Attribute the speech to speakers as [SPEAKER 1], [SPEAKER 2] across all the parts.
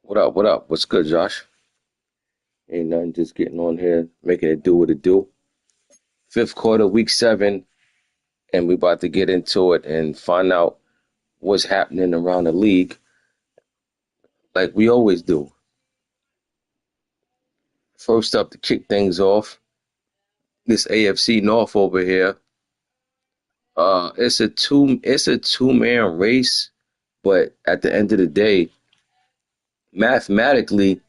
[SPEAKER 1] What up? What up? What's good, Josh? Ain't nothing, just getting on here, making it do what it do. Fifth quarter, week 7, and we about to get into it and find out what's happening around the league, like we always do. First up to kick things off, this AFC North over here. It's a two-man race, but at the end of the day, mathematically,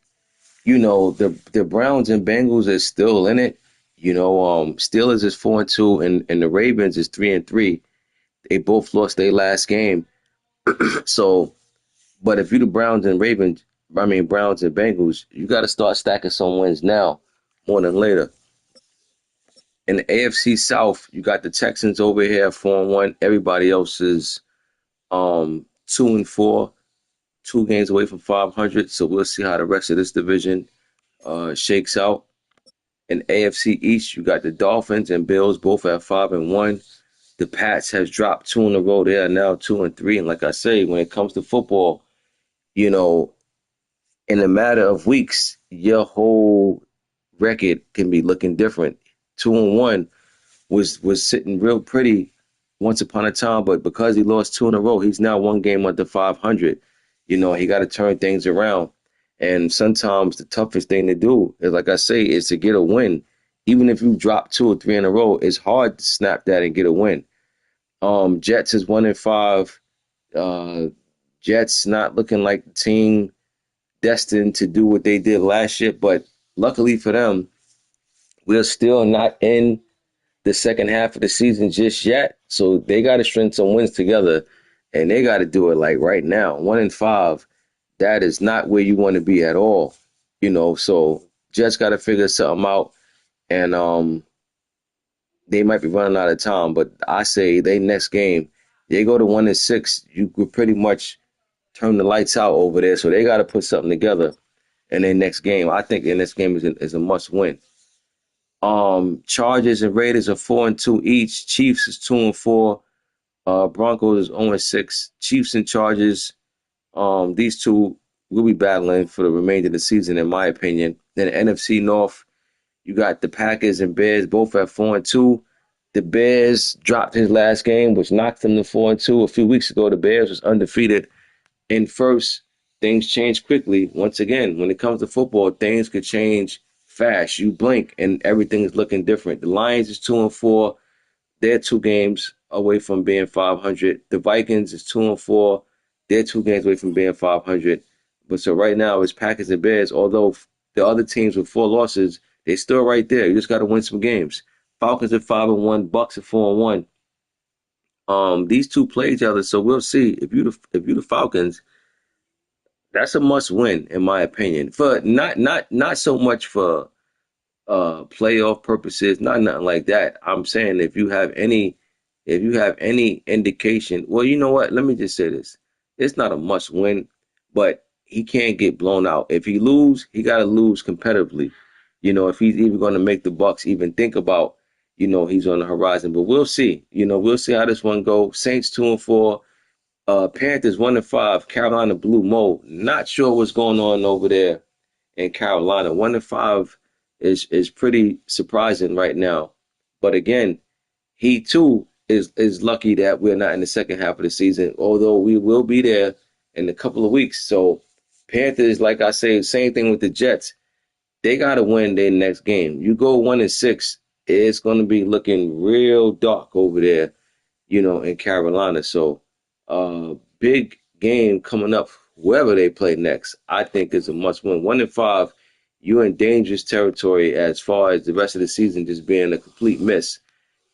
[SPEAKER 1] the Browns and Bengals is still in it. Steelers is 4-2, and the Ravens is 3-3. They both lost their last game. So, but if you the Browns and Bengals, you got to start stacking some wins now, more than later. In the AFC South, you got the Texans over here 4-1. Everybody else is 2-4, 2 games away from 500. So we'll see how the rest of this division shakes out. In AFC East, you got the Dolphins and Bills both at 5-1. The Pats has dropped 2 in a row. They are now 2-3. And like I say, when it comes to football, you know, in a matter of weeks, your whole record can be looking different. 2-1 was sitting real pretty once upon a time, but because he lost 2 in a row, he's now 1 game under 500. He got to turn things around. And sometimes the toughest thing to do is, like I say, is to get a win. Even if you drop 2 or 3 in a row, it's hard to snap that and get a win. Jets is 1-5. Uh, Jets not looking like the team destined to do what they did last year, but luckily for them, we're still not in the second half of the season just yet. So they got to string some wins together, and they got to do it like right now. 1-5, that is not where you want to be at all. So Jets got to figure something out, and they might be running out of time. But I say they next game, they go to 1-6, you could pretty much turn the lights out over there. So they got to put something together in their next game. I think their next game is a must win. Chargers and Raiders are 4-2 each. Chiefs is 2-4. Broncos is 0-6. Chiefs and Chargers. These two will be battling for the remainder of the season, in my opinion. Then the NFC North, you got the Packers and Bears both at 4-2. The Bears dropped his last game, which knocked them to 4-2. A few weeks ago, the Bears was undefeated in first. Things change quickly. Once again, when it comes to football, things could change fast. You blink and everything is looking different. The Lions is 2-4. They're 2 games away from being 500. The Vikings is 2-4. They're 2 games away from being 500. But so right now it's Packers and Bears. Although the other teams with 4 losses, they're still right there. You just got to win some games. Falcons at 5-1. Bucks at 4-1. These two play each other, so we'll see. If you the Falcons, that's a must win in my opinion. For not so much for playoff purposes, not nothing like that. I'm saying if you have any indication, well, you know what? Let me just say this. It's not a must win, but he can't get blown out. If he lose, he gotta lose competitively. If he's even gonna make the Bucks even think about, he's on the horizon. But we'll see. We'll see how this one goes. Saints 2-4. Panthers 1-5. Carolina Blue Mo. Not sure what's going on over there in Carolina. 1-5 is pretty surprising right now. But again, he too is lucky that we're not in the second half of the season, although we will be there in a couple of weeks. So Panthers, like I say, same thing with the Jets. They gotta win their next game. You go 1-6, it's gonna be looking real dark over there, in Carolina. So big game coming up, whoever they play next, I think is a must win. 1-5, you're in dangerous territory as far as the rest of the season just being a complete miss.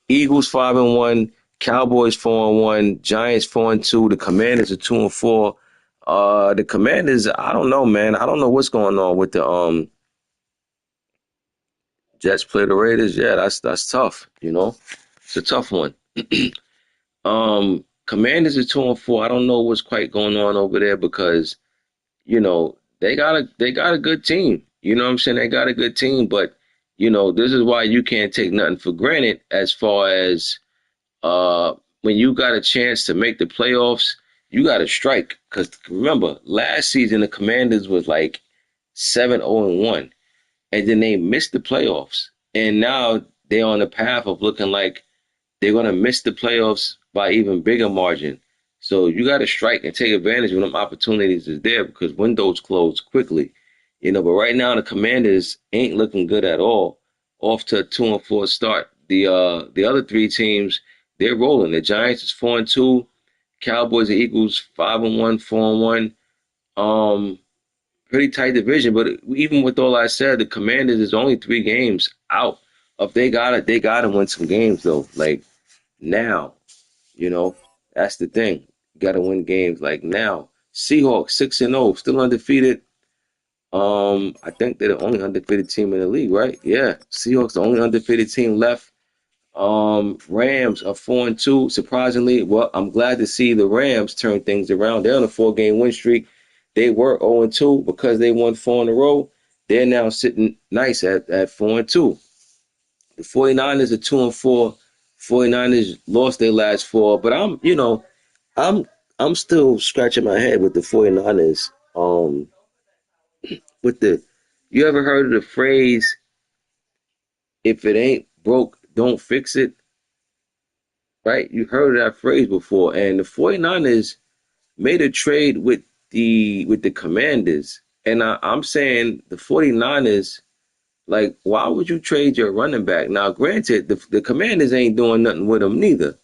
[SPEAKER 1] Eagles 5-1, Cowboys 4-1, Giants 4-2, the Commanders are 2-4. The Commanders, I don't know, man. I don't know what's going on with the Jets play the Raiders. Yeah, that's tough, It's a tough one. Commanders are 2-4. I don't know what's quite going on over there because they got a good team. You know what I'm saying? They got a good team, but this is why you can't take nothing for granted as far as when you got a chance to make the playoffs, you got to strike. Because remember, last season the Commanders was like 7-0-1, and then they missed the playoffs, and now they're on the path of looking like they're gonna miss the playoffs by even bigger margin. So you got to strike and take advantage when them opportunities is there because windows close quickly. But right now the Commanders ain't looking good at all. Off to a 2-4 start. The other three teams they're rolling. The Giants is 4-2. Cowboys and Eagles 5-1, 4-1. Um, Pretty tight division. But even with all I said, the Commanders is only 3 games out. If they gotta win some games though. Like now. You know, that's the thing. You got to win games like now. Seahawks 6-0, still undefeated. I think they're the only undefeated team in the league, right? Yeah, Seahawks the only undefeated team left. Rams are 4-2. Surprisingly, well, I'm glad to see the Rams turn things around. They're on a 4-game win streak. They were 0-2 because they won 4 in a row. They're now sitting nice at 4-2. The 49ers are 2-4. 49ers lost their last four, but I'm I'm still scratching my head with the 49ers. With the You ever heard of the phrase if it ain't broke, don't fix it? Right? You heard of that phrase before. And the 49ers made a trade with the Commanders. And I'm saying the 49ers, like, why would you trade your running back? Now, granted, the Commanders ain't doing nothing with them neither.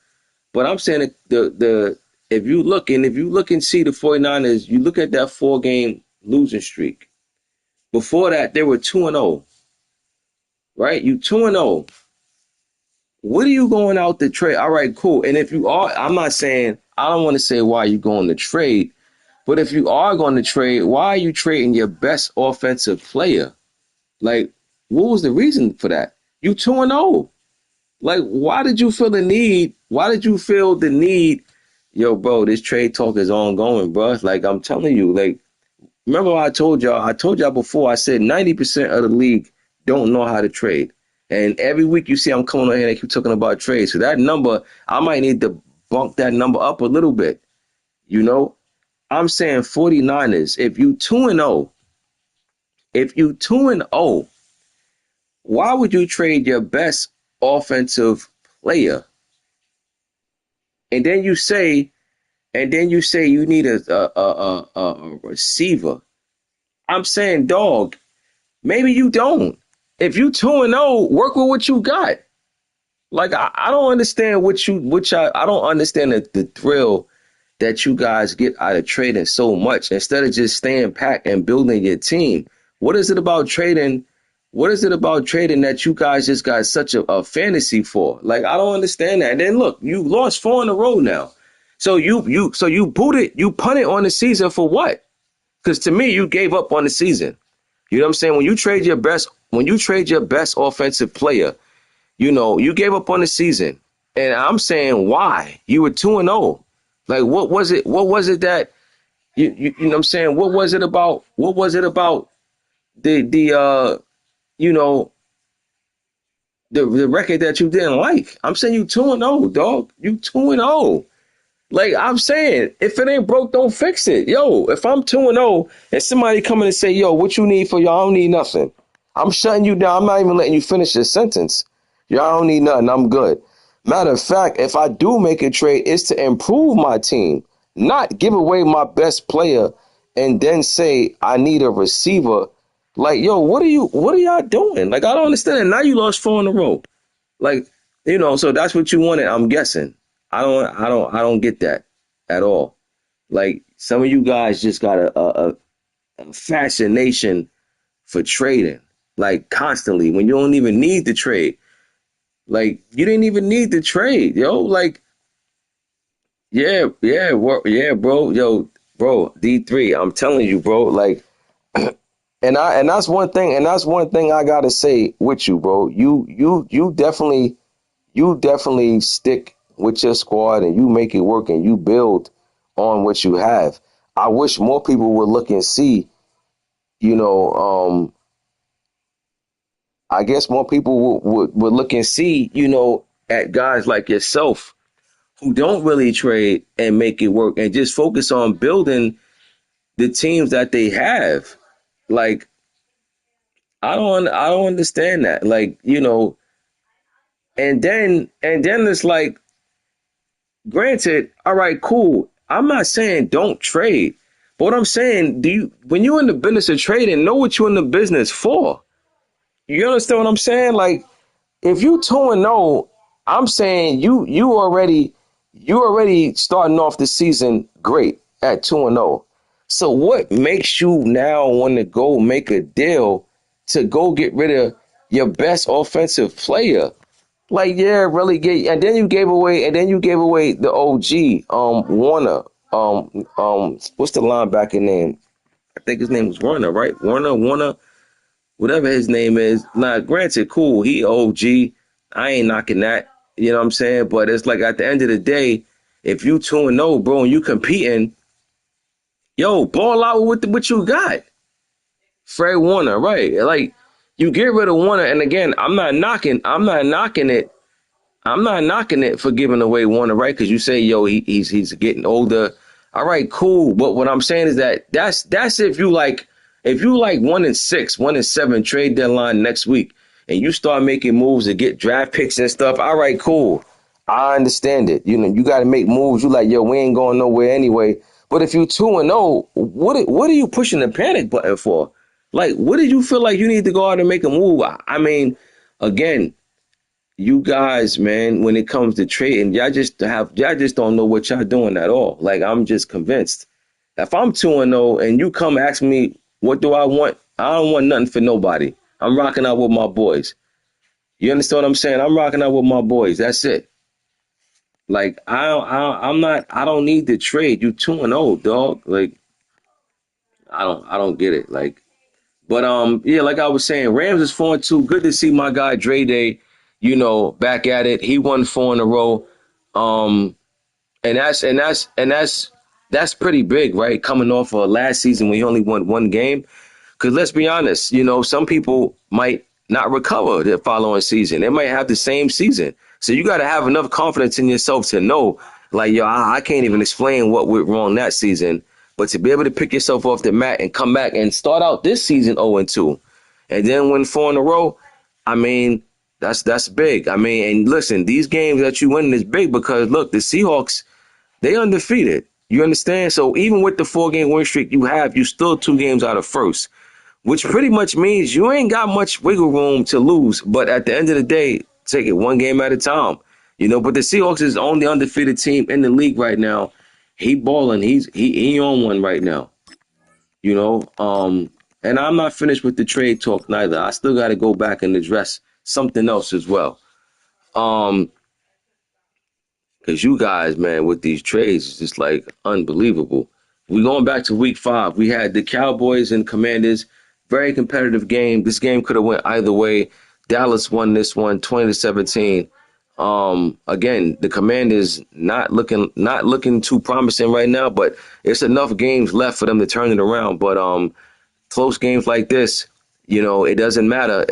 [SPEAKER 1] But I'm saying that the if you look and see the 49ers, you look at that 4-game losing streak. Before that, they were 2-0, right? You 2-0. What are you going out to trade? All right, cool. And if you are, I'm not saying I don't want to say why you going to trade, but if you are going to trade, why are you trading your best offensive player? Like, what was the reason for that? You 2-0. Like, why did you feel the need? Why did you feel the need? Yo, bro, this trade talk is ongoing, bro. Like, I'm telling you, like, remember what I told y'all? I told y'all before, I said 90% of the league don't know how to trade. And every week you see I'm coming on here and they keep talking about trades. So that number, I might need to bump that number up a little bit. You know, I'm saying 49ers, if you 2 and 0, why would you trade your best offensive player? And then you say, you need a receiver. I'm saying, dog, maybe you don't. If you 2-0, work with what you got. Like I don't understand I don't understand the thrill that you guys get out of trading so much instead of just staying packed and building your team. What is it about trading? What is it about trading that you guys just got such a fantasy for? Like I don't understand that. And then look, you lost 4 in a row now. So you punted on the season for what? Because to me, you gave up on the season. You know what I'm saying? When you trade your best offensive player, you gave up on the season. And I'm saying why? You were 2-0. Like what was it? What was it that you know what I'm saying? What was it about the you know the record that you didn't like? I'm saying you 2-0, dog. You 2-0. Like I'm saying, if it ain't broke, don't fix it. Yo, if I'm 2-0 and somebody coming and say, yo, what you need for y'all? I don't need nothing. I'm shutting you down. I'm not even letting you finish your sentence. Y'all don't need nothing. I'm good. Matter of fact, if I do make a trade, it's to improve my team, not give away my best player and then say I need a receiver. Like, yo, what are y'all doing? Like, I don't understand. Now you lost 4 in a row. Like, so that's what you wanted, I'm guessing. I don't get that at all. Like some of you guys just got a fascination for trading, like constantly when you don't even need to trade. Like you didn't even need to trade, yo. Like, yeah, bro, yo, bro, D3. I'm telling you, bro. Like, and that's one thing, I gotta say with you, bro. You definitely stick with your squad and you make it work and you build on what you have. I wish more people would look and see, you know, I guess more people would look and see, at guys like yourself who don't really trade and make it work and just focus on building the teams that they have. Like I don't understand that. Like, and then it's like, granted, all right, cool. I'm not saying don't trade. But what I'm saying, do you when you're in the business of trading, know what you're in the business for. You understand what I'm saying? Like if you 2-0, I'm saying you already starting off the season great at 2-0. So what makes you now want to go make a deal to go get rid of your best offensive player? Like, yeah, really get, and then you gave away the OG, Warner. What's the linebacker name? I think his name was Warner, right? Warner, whatever his name is. Now, granted, cool, he OG. I ain't knocking that. You know what I'm saying? But it's like at the end of the day, if you 2-0, bro, and you competing, yo, ball out with what you got. Fred Warner, right? Like you get rid of Warner, and again, I'm not knocking it for giving away Warner, right? Because you say, yo, he's getting older. All right, cool. But what I'm saying is that's if you like 1-6, 1-7 trade deadline next week, and you start making moves to get draft picks and stuff. All right, cool. I understand it. You got to make moves. You like, yo, we ain't going nowhere anyway. But if you 2-0, what are you pushing the panic button for? Like, what did you feel like you need to go out and make a move? I mean, again, you guys, man, when it comes to trading, y'all just don't know what y'all doing at all. Like I'm just convinced. If I'm 2-0 and you come ask me what do I want, I don't want nothing for nobody. I'm rocking out with my boys. You understand what I'm saying? I'm rocking out with my boys. That's it. Like I'm not. I don't need to trade. You 2-0, dog. Like I don't get it. Like, but yeah, like I was saying, Rams is 4-2. Good to see my guy Dre Day, back at it. He won 4 in a row. Um, and that's pretty big, right? Coming off of last season when he only won one game. Because let's be honest, some people might not recover the following season. They might have the same season. So you got to have enough confidence in yourself to know, like, yo, I can't even explain what went wrong that season. But to be able to pick yourself off the mat and come back and start out this season 0-2, and then win 4 in a row, I mean, that's big. I mean, and listen, these games that you win is big because look, the Seahawks, they undefeated. You understand? So even with the 4 game win streak you have, you still 2 games out of first, which pretty much means you ain't got much wiggle room to lose. But at the end of the day, take it 1 game at a time. But the Seahawks is the only undefeated team in the league right now. He balling. He on one right now. You know, um, and I'm not finished with the trade talk neither. I still got to go back and address something else as well. Um, because you guys, man, with these trades, it's just like unbelievable. We going back to week 5. We had the Cowboys and Commanders, very competitive game. This game could have went either way. Dallas won this one, 20-17. Again, the Commanders not looking too promising right now, but it's enough games left for them to turn it around. But close games like this, it doesn't matter.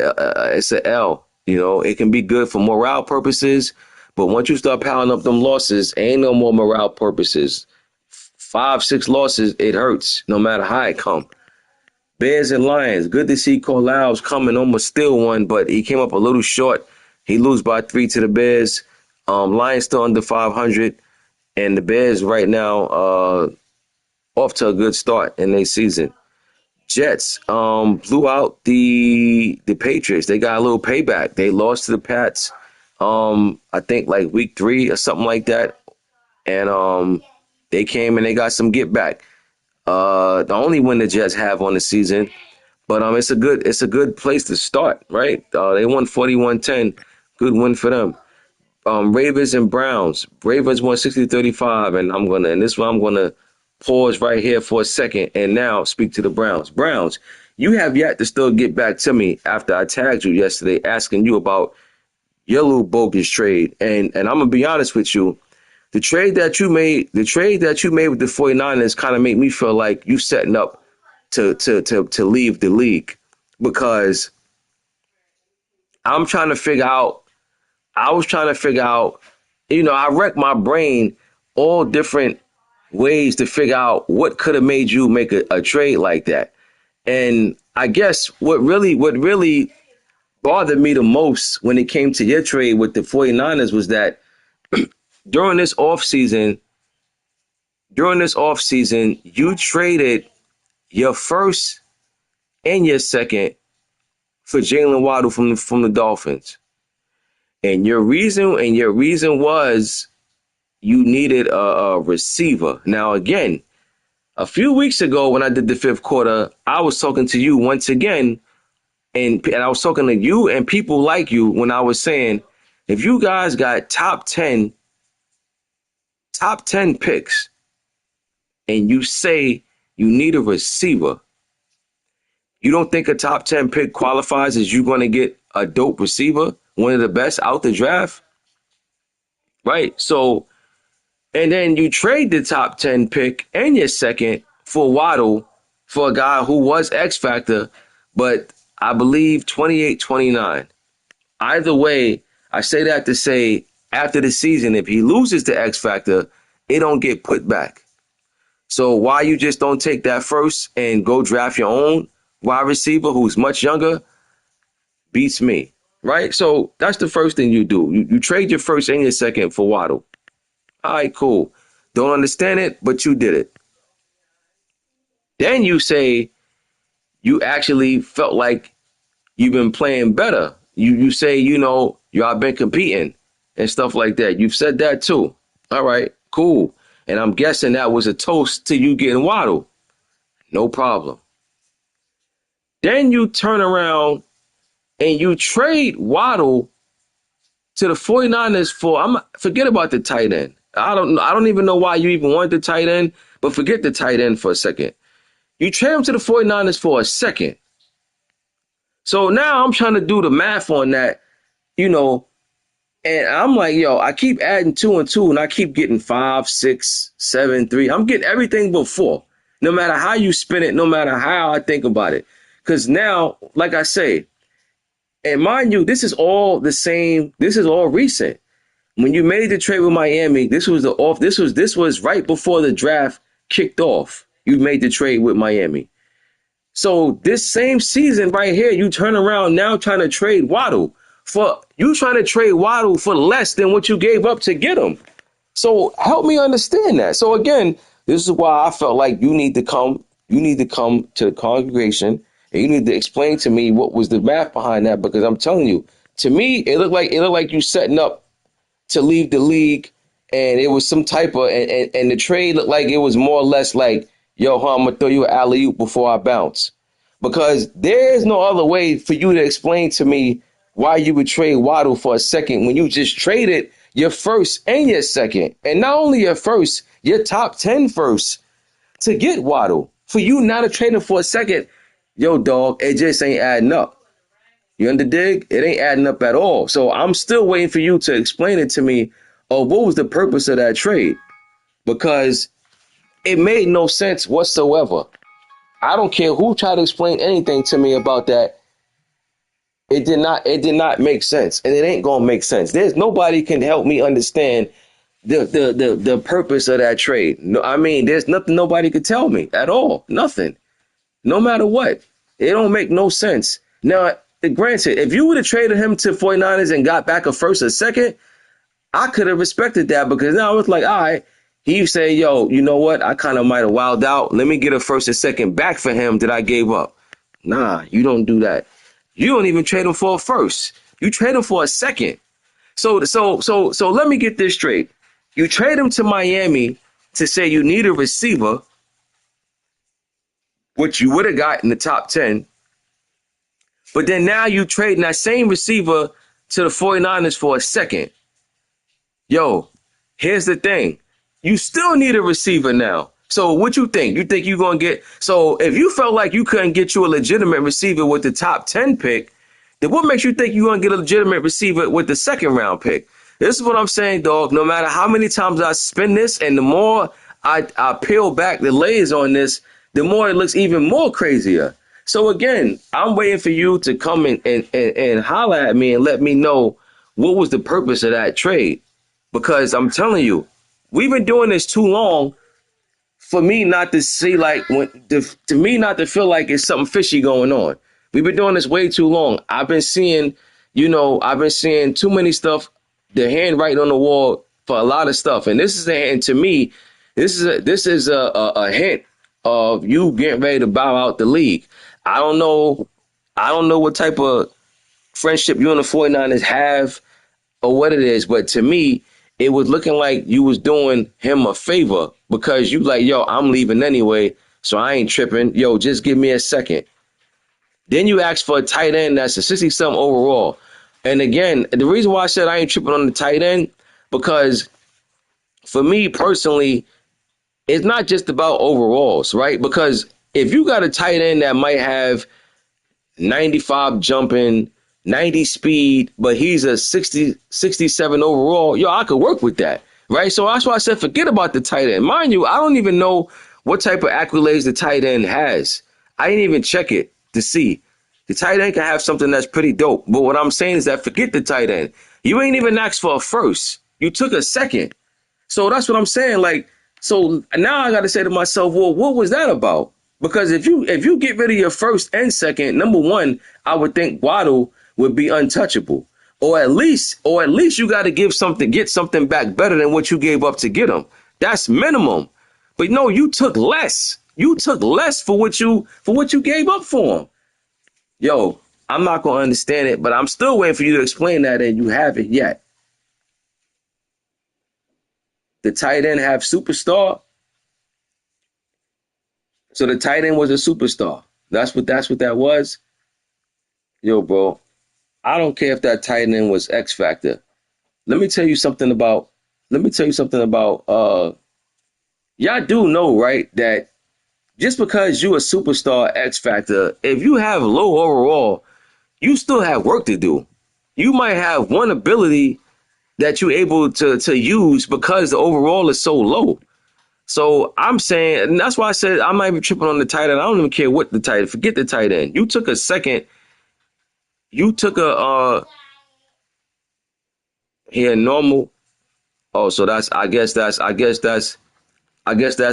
[SPEAKER 1] It's an L. It can be good for morale purposes, but once you start piling up them losses, ain't no more morale purposes. 5, 6 losses, it hurts no matter how it come. Bears and Lions. Good to see Corvallis coming, almost still one, but he came up a little short. He lose by 3 to the Bears. Lions still under 500, and the Bears right now off to a good start in their season. Jets blew out the Patriots. They got a little payback. They lost to the Pats. I think like week 3 or something like that, and they came and they got some get back. The only win the Jets have on the season, but it's a good place to start, right? They won 41-10. Good win for them. Ravens and Browns. Ravens won 60-35, and this one I'm gonna pause right here for a second and now speak to the Browns. Browns, you have yet to still get back to me after I tagged you yesterday asking you about your little bogus trade. And I'm gonna be honest with you. The trade that you made with the 49ers kind of made me feel like you setting up to leave the league because I'm trying to figure out I was trying to figure out I wreck my brain all different ways to figure out what could have made you make a trade like that. And I guess what really bothered me the most when it came to your trade with the 49ers was that during this offseason, you traded your first and your second for Jalen Waddle from the Dolphins. And your reason was you needed a receiver. Now again, a few weeks ago when I did the fifth quarter, I was talking to you once again, and I was talking to you and people like you when I was saying, if you guys got top ten picks, and you say you need a receiver, you don't think a top 10 pick qualifies as you going to get a dope receiver, one of the best out the draft, right? So, and then you trade the top 10 pick and your second for Waddle, for a guy who was X Factor, but I believe 28, 29. Either way, I say that to say after the season, if he loses the X Factor, it don't get put back. So why you just don't take that first and go draft your own wide receiver who's much younger beats me, right? So that's the first thing you do. You trade your first and your second for Waddle. All right, cool. Don't understand it, but you did it. Then you say you actually felt like you've been playing better. You say, y'all been competing and stuff like that. You've said that too. All right, cool. And I'm guessing that was a toast to you getting Waddle. No problem. Then you turn around and you trade Waddle to the 49ers forget about the tight end. I don't even know why you even want the tight end, but forget the tight end for a second. You trade him to the 49ers for a second. So now I'm trying to do the math on that, and I'm like, I keep adding two and two and I keep getting 5, 6, 7, 3. I'm getting everything but 4. No matter how you spin it, no matter how I think about it. Because now, like I say, and mind you, this is all the same. This is all recent. When you made the trade with Miami, this was right before the draft kicked off. You made the trade with Miami. So this same season right here, you turn around now trying to trade Waddle for less than what you gave up to get him. So help me understand that. So again, this is why I felt like you need to come to the congregation and you need to explain to me what was the math behind that, because I'm telling you, to me, it looked like you setting up to leave the league, and it was some type of and the trade looked like it was more or less like, yo, I'm gonna throw you an alley-oop before I bounce. Because there's no other way for you to explain to me why you would trade Waddle for a second when you just traded your first and your second. And not only your first, your top 10 first to get Waddle. For you not to trade him for a second, yo, dog, it just ain't adding up. You under dig? It ain't adding up at all. So I'm still waiting for you to explain it to me. Oh, what was the purpose of that trade? Because it made no sense whatsoever. I don't care who tried to explain anything to me about that. It did not make sense. And it ain't gonna make sense. There's nobody can help me understand the purpose of that trade. No, I mean, there's nothing nobody could tell me at all. Nothing. No matter what. It don't make no sense. Now, granted, if you would have traded him to 49ers and got back a first or second, I could have respected that, because now it's like, all right, he say, yo, you know what? I kind of might have wilded out. Let me get a first and second back for him that I gave up. Nah, you don't do that. You don't even trade him for a first. You trade him for a second. So let me get this straight. You trade him to Miami to say you need a receiver, which you would have got in the top 10. But then now you trading that same receiver to the 49ers for a second. Yo, here's the thing. You still need a receiver now. So what you think? You think you're going to get... So if you felt like you couldn't get you a legitimate receiver with the top 10 pick, then what makes you think you're going to get a legitimate receiver with the second round pick? This is what I'm saying, dog. No matter how many times I spin this and the more I peel back the layers on this, the more it looks even more crazier. So again, I'm waiting for you to come and holler at me and let me know what was the purpose of that trade. because I'm telling you, we've been doing this too long for me not to see like to me not to feel like it's something fishy going on. We've been doing this way too long. I've been seeing too many stuff, the handwriting on the wall for a lot of stuff. And this is and to me, this is a hint of you getting ready to bow out the league. I don't know. I don't know what type of friendship you and the 49ers have or what it is, but to me, it was looking like you was doing him a favor because you like, yo, I'm leaving anyway, so I ain't tripping. Yo, just give me a second. Then you ask for a tight end that's a 60-something overall. And again, the reason why I said I ain't tripping on the tight end, because for me personally, it's not just about overalls, right? Because if you got a tight end that might have 95 jumping, 90 speed, but he's a 60, 67 overall, yo, I could work with that, right? So that's why I said forget about the tight end. Mind you, I don't even know what type of accolades the tight end has. I didn't even check it to see. The tight end can have something that's pretty dope. But what I'm saying is that forget the tight end. You ain't even asked for a first. You took a second. So that's what I'm saying. Like, so now I got to say to myself, well, what was that about? Because if you get rid of your first and second, number one, I would think Waddle would be untouchable, or at least you got to get something back better than what you gave up to get him. That's minimum. But no, you took less. You took less for what you gave up for him. Yo, I'm not gonna understand it, but I'm still waiting for you to explain that, and you haven't yet. The tight end have superstar. So the tight end was a superstar. That's what that was. Yo, bro, I don't care if that tight end was X Factor. Let me tell you something about let me tell you something about y'all do know, right, that just because you a superstar X Factor, if you have low overall, you still have work to do. You might have one ability that you're able to use because the overall is so low. So I'm saying, and that's why I said I'm not even tripping on the tight end. I don't even care what the tight end. Forget the tight end. You took a second. You took a here normal. Oh, so that's I guess that's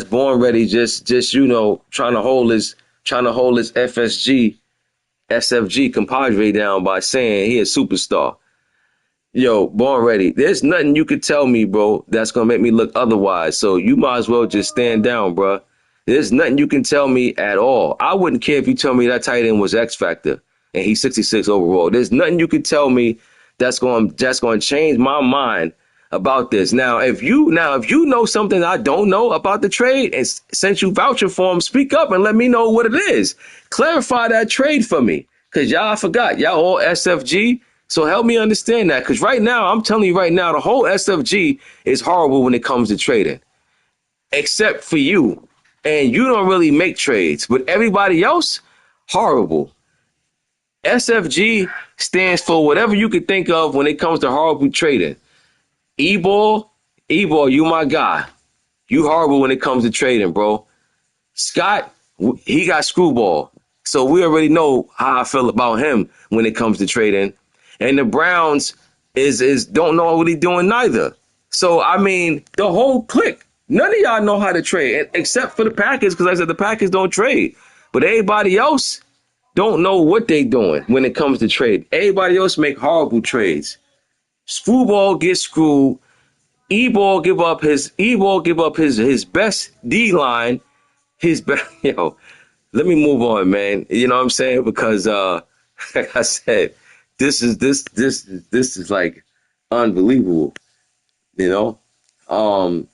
[SPEAKER 1] born ready. Just trying to hold his SFG compadre down by saying he a superstar. Yo, born ready. There's nothing you could tell me, bro, that's gonna make me look otherwise. So you might as well just stand down, bro. There's nothing you can tell me at all. I wouldn't care if you tell me that tight end was X Factor and he's 66 overall. There's nothing you could tell me that's going to change my mind about this. Now if you know something I don't know about the trade, and since you vouching for him, speak up and let me know what it is. Clarify that trade for me, cause y'all I forgot y'all all SFG. So help me understand that, because right now I'm telling you right now the whole SFG is horrible when it comes to trading, except for you, and you don't really make trades. But everybody else, horrible. SFG stands for whatever you could think of when it comes to horrible trading. E-ball, E-ball, you my guy. You horrible when it comes to trading, bro. Scott, he got screwball. So we already know how I feel about him when it comes to trading. And the Browns is don't know what he's doing neither. So I mean, the whole clique, none of y'all know how to trade, except for the Packers, because I said the Packers don't trade. But everybody else don't know what they doing when it comes to trade. Everybody else make horrible trades. Screwball gets screwed. E-ball give up his best D line, his best let me move on, man. You know what I'm saying? Because like I said, this is like unbelievable, you know? Um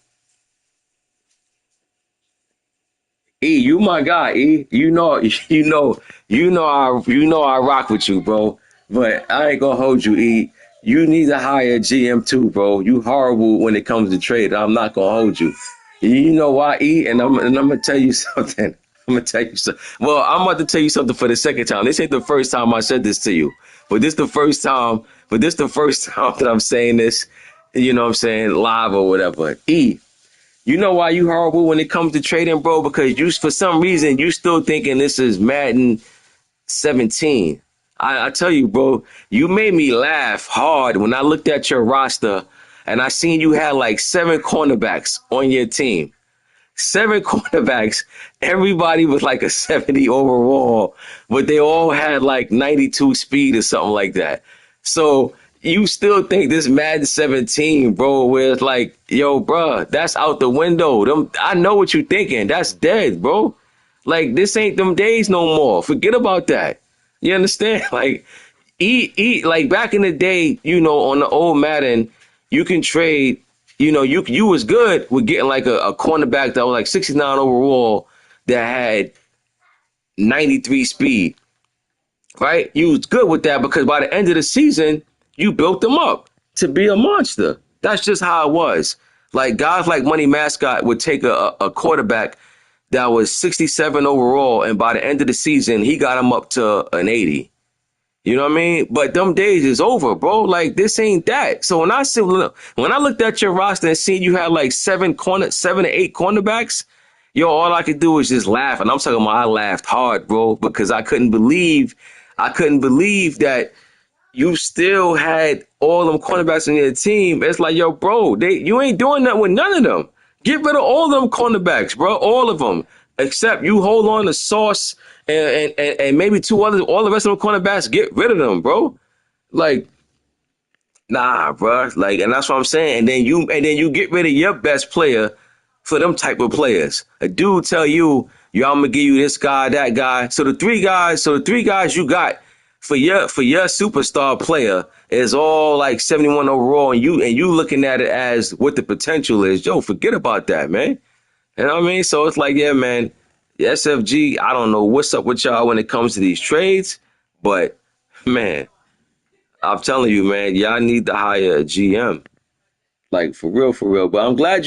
[SPEAKER 1] E, you my guy, E. You know I rock with you, bro. But I ain't gonna hold you, E. You need to hire a GM too, bro. You horrible when it comes to trade. I'm not gonna hold you. You know why, E? And I'm gonna tell you something. I'm gonna tell you something. Well, I'm about to tell you something for the second time. This ain't the first time I said this to you, but this the first time. But this the first time that I'm saying this. You know what I'm saying, live or whatever. E. You know why you horrible when it comes to trading, bro? Because you, for some reason, you still thinking this is Madden 17. I tell you, bro, you made me laugh hard when I looked at your roster. and I seen you had like seven cornerbacks on your team. Seven cornerbacks. Everybody was like a 70 overall, but they all had like 92 speed or something like that. So you still think this Madden 17, bro, where it's like, yo, bro, that's out the window. I know what you thinking. That's dead, bro. Like this ain't them days no more. Forget about that. You understand? Like eat like back in the day, on the old Madden, you can trade, you was good with getting like a cornerback that was like 69 overall that had 93 speed, right? You was good with that because by the end of the season, you built them up to be a monster. That's just how it was. Like guys like Money Mascot would take a quarterback that was 67 overall, and by the end of the season, he got him up to an 80. You know what I mean? But them days is over, bro. Like this ain't that. So when I looked at your roster and seen you had like seven to eight cornerbacks, yo, all I could do is just laugh. And I'm talking about I laughed hard, bro, because I couldn't believe that you still had all them cornerbacks on your team. It's like, yo, bro, you ain't doing that with none of them. Get rid of all them cornerbacks, bro, all of them, except you hold on to Sauce and maybe two others. All the rest of them cornerbacks, get rid of them, bro. Like, nah, bro. Like, and that's what I'm saying. And then you get rid of your best player for them type of players. A dude tell you, yo, I'm gonna give you this guy, that guy. So the three guys you got for your superstar player is all like 71 overall, and you looking at it as what the potential is. Yo, forget about that, man. You know what I mean? So it's like, yeah, man, the SFG, I don't know what's up with y'all when it comes to these trades, but man, I'm telling you, man, y'all need to hire a GM. Like for real, for real. But I'm glad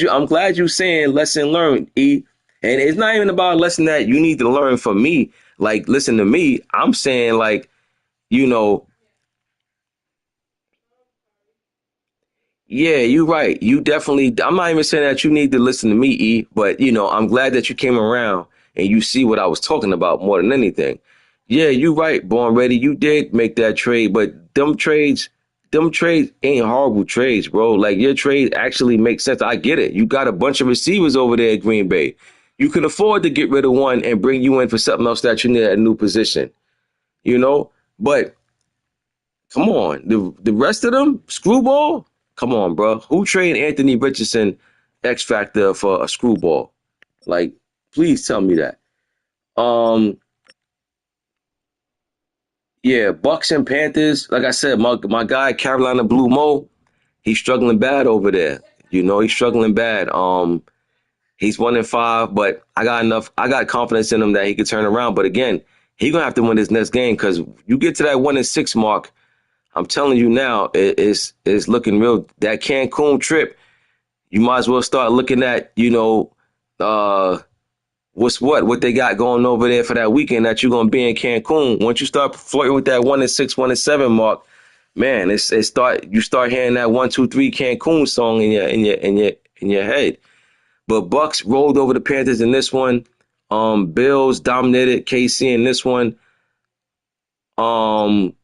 [SPEAKER 1] you saying lesson learned, E. And it's not even about a lesson that you need to learn from me. Like, listen to me. I'm saying like, you know, yeah, you're right. You definitely, I'm not even saying that you need to listen to me, E, but I'm glad that you came around and you see what I was talking about more than anything. Yeah, you're right, Born Ready. You did make that trade, but them trades ain't horrible trades, bro. Like your trade actually makes sense. I get it. You got a bunch of receivers over there at Green Bay. You can afford to get rid of one and bring you in for something else that you need at a new position, you know? But come on, the rest of them, screwball. Come on, bro. Who traded Anthony Richardson, X Factor, for a screwball? Like, please tell me that. Um, yeah, Bucks and Panthers. Like I said, my guy Carolina Blue Mo, he's struggling bad over there. He's struggling bad. He's 1-5, but I got enough. I got confidence in him that he could turn around. But again, he gonna have to win his next game because you get to that 1-6 mark. I'm telling you now, it's looking real. That Cancun trip, you might as well start looking at, uh, what they got going over there for that weekend that you're gonna be in Cancun. Once you start flirting with that 1-6, 1-7 mark, man, you start hearing that 1-2-3 Cancun song in your head. But Bucks rolled over the Panthers in this one. Bills dominated KC in this one. Um,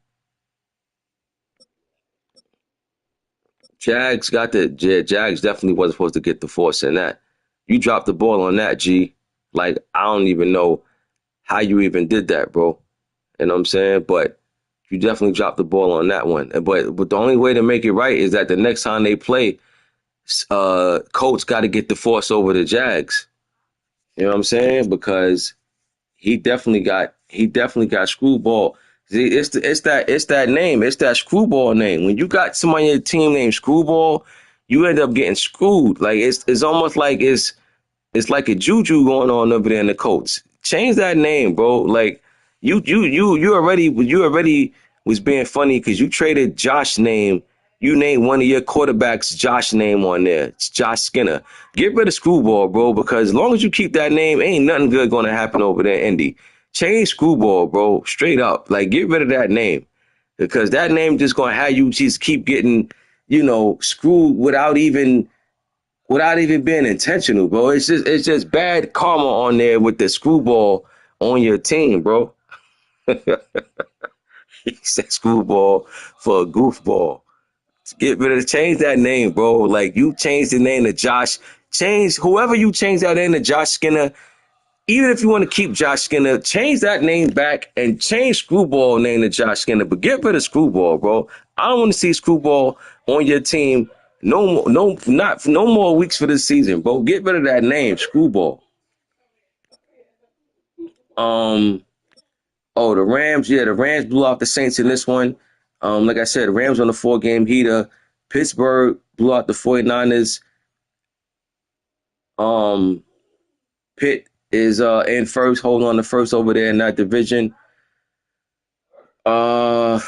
[SPEAKER 1] Jags definitely wasn't supposed to get the force in that. You dropped the ball on that, G. Like I don't even know how you even did that, bro. You know what I'm saying? But you definitely dropped the ball on that one. But the only way to make it right is that the next time they play, Colts got to get the force over the Jags. You know what I'm saying? Because he definitely got screwball. See, it's that name. It's that screwball name. When you got somebody on your team named Screwball, you end up getting screwed. Like it's almost like it's like a juju going on over there in the Colts. Change that name, bro. Like you already was being funny because you traded Josh name. You named one of your quarterbacks Josh name on there. It's Josh Skinner. Get rid of Screwball, bro, because as long as you keep that name, ain't nothing good going to happen over there in Indy. Change Screwball, bro, straight up. Like get rid of that name because that name just going to have you just keep getting, screwed without even being intentional, bro. It's just bad karma on there with the Screwball on your team, bro. He said Screwball for a goofball. Get rid of change that name, bro. Like you changed the name to Josh. Change whoever you change that name to Josh Skinner. Even if you want to keep Josh Skinner, change that name back and change Screwball name to Josh Skinner. But get rid of Screwball, bro. I don't want to see Screwball on your team. No more weeks for this season, bro. Get rid of that name, Screwball. Um, oh, the Rams, yeah, the Rams blew out the Saints in this one. Like I said, the Rams on the 4-game heater. Pittsburgh blew out the 49ers. Um, Pitt is in first, holding on to first over there in that division. Uh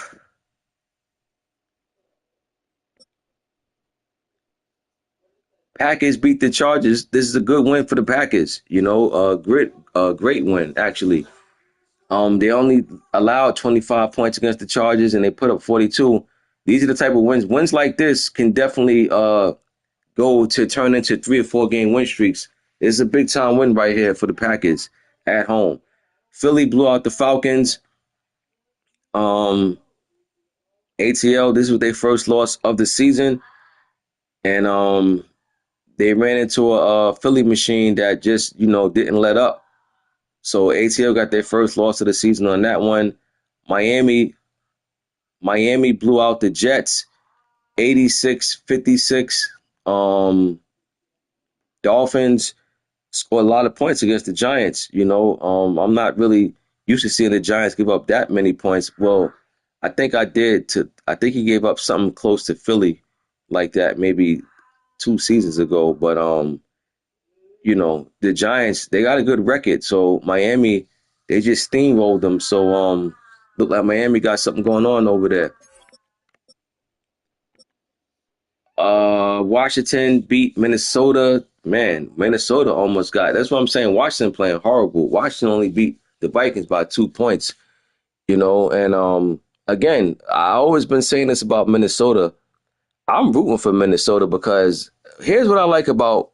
[SPEAKER 1] Packers beat the Chargers. This is a good win for the Packers. Great win actually. They only allowed 25 points against the Chargers, and they put up 42. These are the type of wins like this can definitely go to turn into 3 or 4 game win streaks. It's a big time win right here for the Packers at home. Philly blew out the Falcons. Um, ATL, this was their first loss of the season, and they ran into a Philly machine that just didn't let up. So ATL got their first loss of the season on that one. Miami Miami blew out the Jets 86-56. Dolphins scored a lot of points against the Giants. I'm not really used to seeing the Giants give up that many points. Well, I think he gave up something close to Philly like that maybe 2 seasons ago. But the Giants, they got a good record. So Miami, they just steamrolled them. So look like Miami got something going on over there. Washington beat Minnesota. Man, Minnesota almost got. That's what I'm saying. Washington playing horrible. Washington only beat the Vikings by 2 points. And again, I always been saying this about Minnesota. I'm rooting for Minnesota because here's what I like about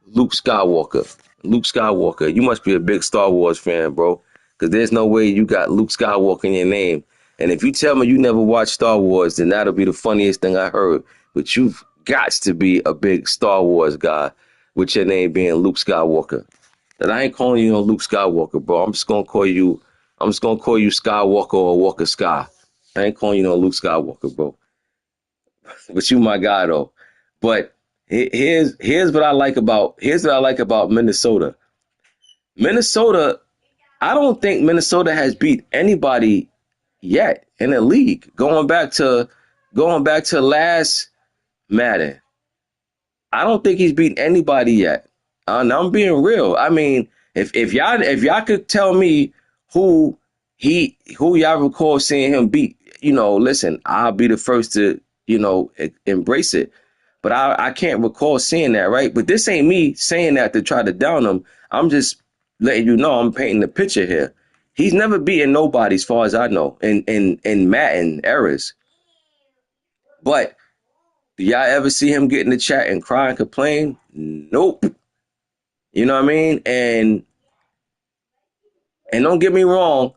[SPEAKER 1] Luke Skywalker. Luke Skywalker. You must be a big Star Wars fan, bro. Because there's no way you got Luke Skywalker in your name. And if you tell me you never watched Star Wars, then that'll be the funniest thing I heard. But you've got to be a big Star Wars guy with your name being Luke Skywalker. And I ain't calling you no Luke Skywalker, bro. I'm just gonna call you Skywalker or Walker Sky. I ain't calling you no Luke Skywalker, bro. But you my guy though. But here's what I like about Minnesota. Minnesota, I don't think Minnesota has beat anybody yet in the league. Going back to last Madden. I don't think he's beaten anybody yet. And I'm being real. I mean, if y'all could tell me who who y'all recall seeing him beat, listen, I'll be the first to embrace it. But I can't recall seeing that, right? But this ain't me saying that to try to down him. I'm just letting you know I'm painting the picture here. He's never beaten nobody as far as I know in Madden eras. But do y'all ever see him get in the chat and cry and complain? Nope. You know what I mean? And don't get me wrong,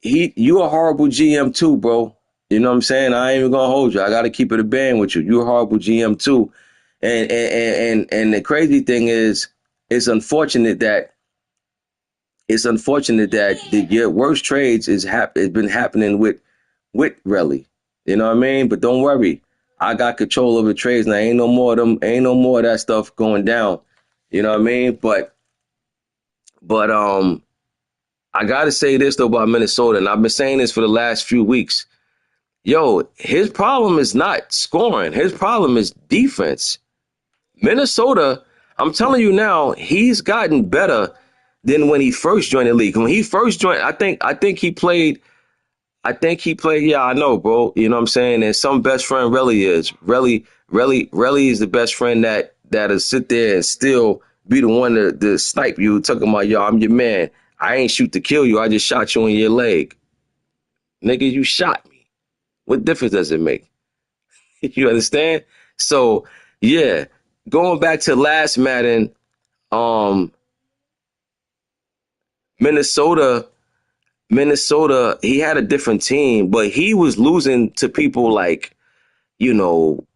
[SPEAKER 1] you a horrible GM too, bro. You know what I'm saying? I ain't even gonna hold you. I gotta keep it a band with you. You a horrible GM too. And the crazy thing is, it's unfortunate that your worst trades has been happening with Relly. You know what I mean? But don't worry, I got control over the trades now. Ain't no more of that stuff going down. You know what I mean? But I gotta say this though about Minnesota, and I've been saying this for the last few weeks. Yo, his problem is not scoring. His problem is defense. Minnesota, I'm telling you now, he's gotten better than when he first joined the league. When he first joined, I think he played. Yeah, I know, bro. You know what I'm saying? And some best friend Relly is. Relly is the best friend that'll sit there and still be the one to snipe you, talking about, yo, I'm your man. I ain't shoot to kill you. I just shot you in your leg. Nigga, you shot me. What difference does it make? You understand? So, yeah, going back to last Madden, um, Minnesota Minnesota, he had a different team, but he was losing to people like, you know,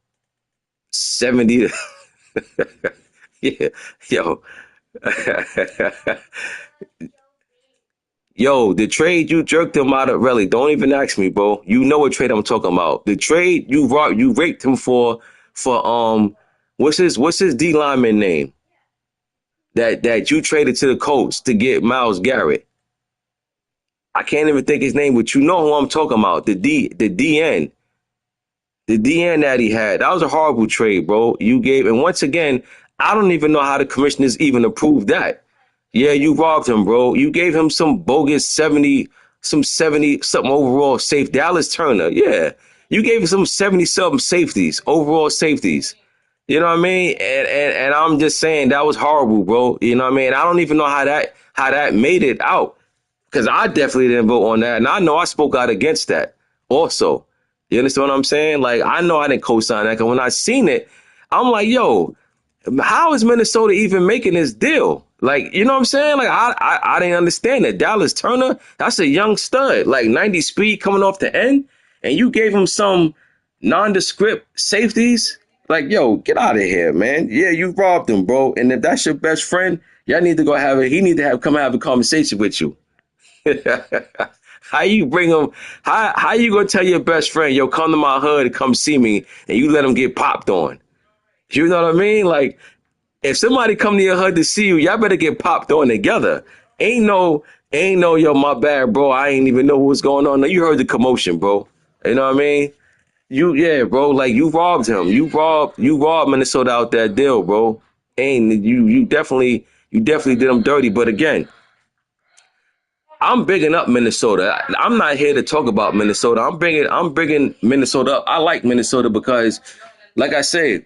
[SPEAKER 1] 70. Yeah, yo. Yo, the trade you jerked him out of, really, don't even ask me, bro. You know what trade I'm talking about. The trade you raped him for what's his D lineman name? That you traded to the Colts to get Myles Garrett. I can't even think his name, but you know who I'm talking about. The DN that he had. That was a horrible trade, bro. You gave, and once again, I don't even know how the commissioners even approved that. Yeah, you robbed him, bro. You gave him some bogus 70, some 70 something overall safe. Dallas Turner, yeah. You gave him some 70 something safeties, overall safeties. You know what I mean? And I'm just saying that was horrible, bro. You know what I mean? I don't even know how that made it out. Because I definitely didn't vote on that. And I know I spoke out against that also. You understand what I'm saying? Like, I know I didn't co-sign that. Because when I seen it, I'm like, yo, how is Minnesota even making this deal? Like, you know what I'm saying? Like, I didn't understand that. Dallas Turner, that's a young stud, like 90 speed coming off the end. And you gave him some nondescript safeties. Like, yo, get out of here, man. Yeah, you robbed him, bro. And if that's your best friend, y'all need to go have it. He need to come have a conversation with you. How you bring them? How you gonna tell your best friend, yo, come to my hood and come see me, and you let him get popped on? You know what I mean? Like, if somebody come to your hood to see you, y'all better get popped on together. Ain't no, yo, my bad, bro. I ain't even know what was going on. You heard the commotion, bro. You know what I mean? Yeah, bro. Like, you robbed him. You robbed Minnesota out that deal, bro. Ain't you definitely did them dirty. But again, I'm bigging up Minnesota. I'm not here to talk about Minnesota. I'm bringing Minnesota up. I like Minnesota because, like I said,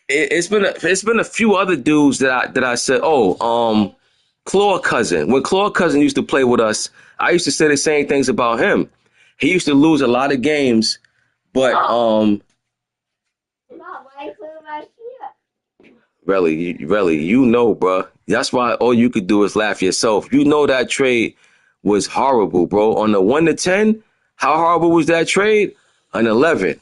[SPEAKER 1] it's been a few other dudes that I said, Claude Cousin. When Claude Cousin used to play with us, I used to say the same things about him. He used to lose a lot of games, but really, bro. That's why all you could do is laugh yourself. You know that trade was horrible, bro. On the 1 to 10, how horrible was that trade? An 11.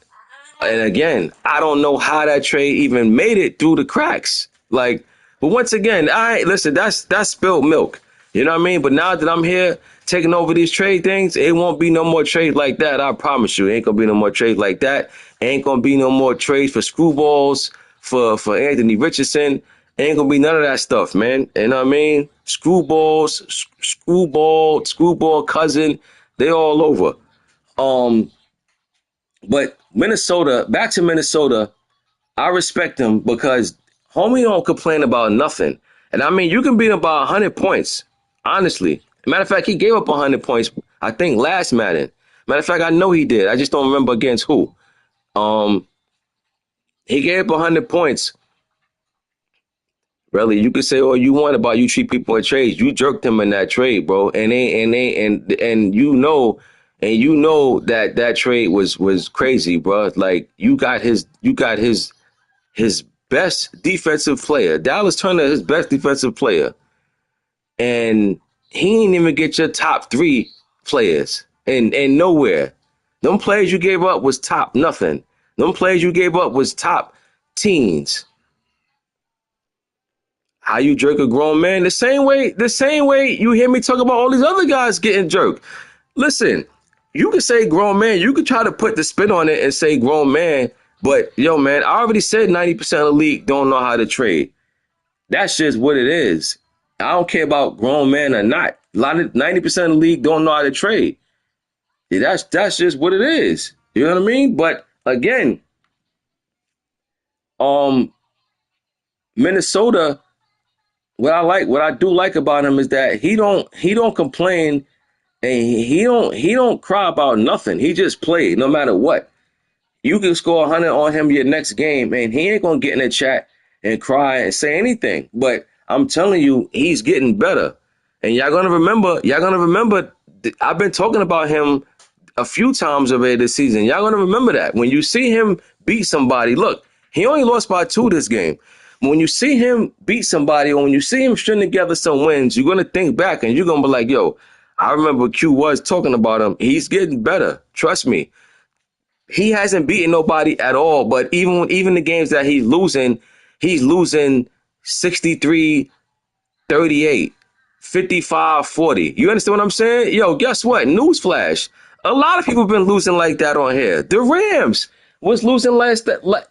[SPEAKER 1] And again, I don't know how that trade even made it through the cracks. Like, but once again, listen, that's spilled milk. You know what I mean? But now that I'm here taking over these trade things, it won't be no more trade like that. I promise you, it ain't gonna be no more trade like that. Ain't gonna be no more trades for screwballs for Anthony Richardson. Ain't gonna be none of that stuff, man. You know what I mean? Screwballs, screwball cousin, they all over. Um, but Minnesota, back to Minnesota, I respect him because homie don't complain about nothing. And I mean, you can beat him by 100 points, honestly. Matter of fact, he gave up 100 points, I think, last Madden. Matter of fact, I know he did. I just don't remember against who. Um, he gave up 100 points. Really, you could say all you want about you treat people in trades. You jerked him in that trade, bro. And you know that trade was crazy, bro. Like you got his best defensive player. Dallas Turner, his best defensive player. And he didn't even get your top three players. And nowhere. Them players you gave up was top nothing. Them players you gave up was top teens. How you jerk a grown man? The same way you hear me talk about all these other guys getting jerked. Listen, you can say grown man. You could try to put the spin on it and say grown man. But yo, man, I already said 90% of the league don't know how to trade. That's just what it is. I don't care about grown men or not. A lot of 90% of the league don't know how to trade. Yeah, that's just what it is. You know what I mean? But again, um, Minnesota, what I do like about him is that he don't complain and he don't cry about nothing. He just played no matter what. You can score 100 on him your next game, and he ain't gonna get in the chat and cry and say anything. But I'm telling you, he's getting better. And y'all gonna remember. I've been talking about him a few times already this season. Y'all gonna remember that when you see him beat somebody. Look, he only lost by 2 this game. When you see him beat somebody, or when you see him string together some wins, you're gonna think back and you're gonna be like, "Yo, I remember Q was talking about him. He's getting better. Trust me. He hasn't beaten nobody at all. But even the games that he's losing 63, 38, 55, 40. You understand what I'm saying? Yo, guess what? Newsflash. A lot of people been losing like that on here. The Rams was losing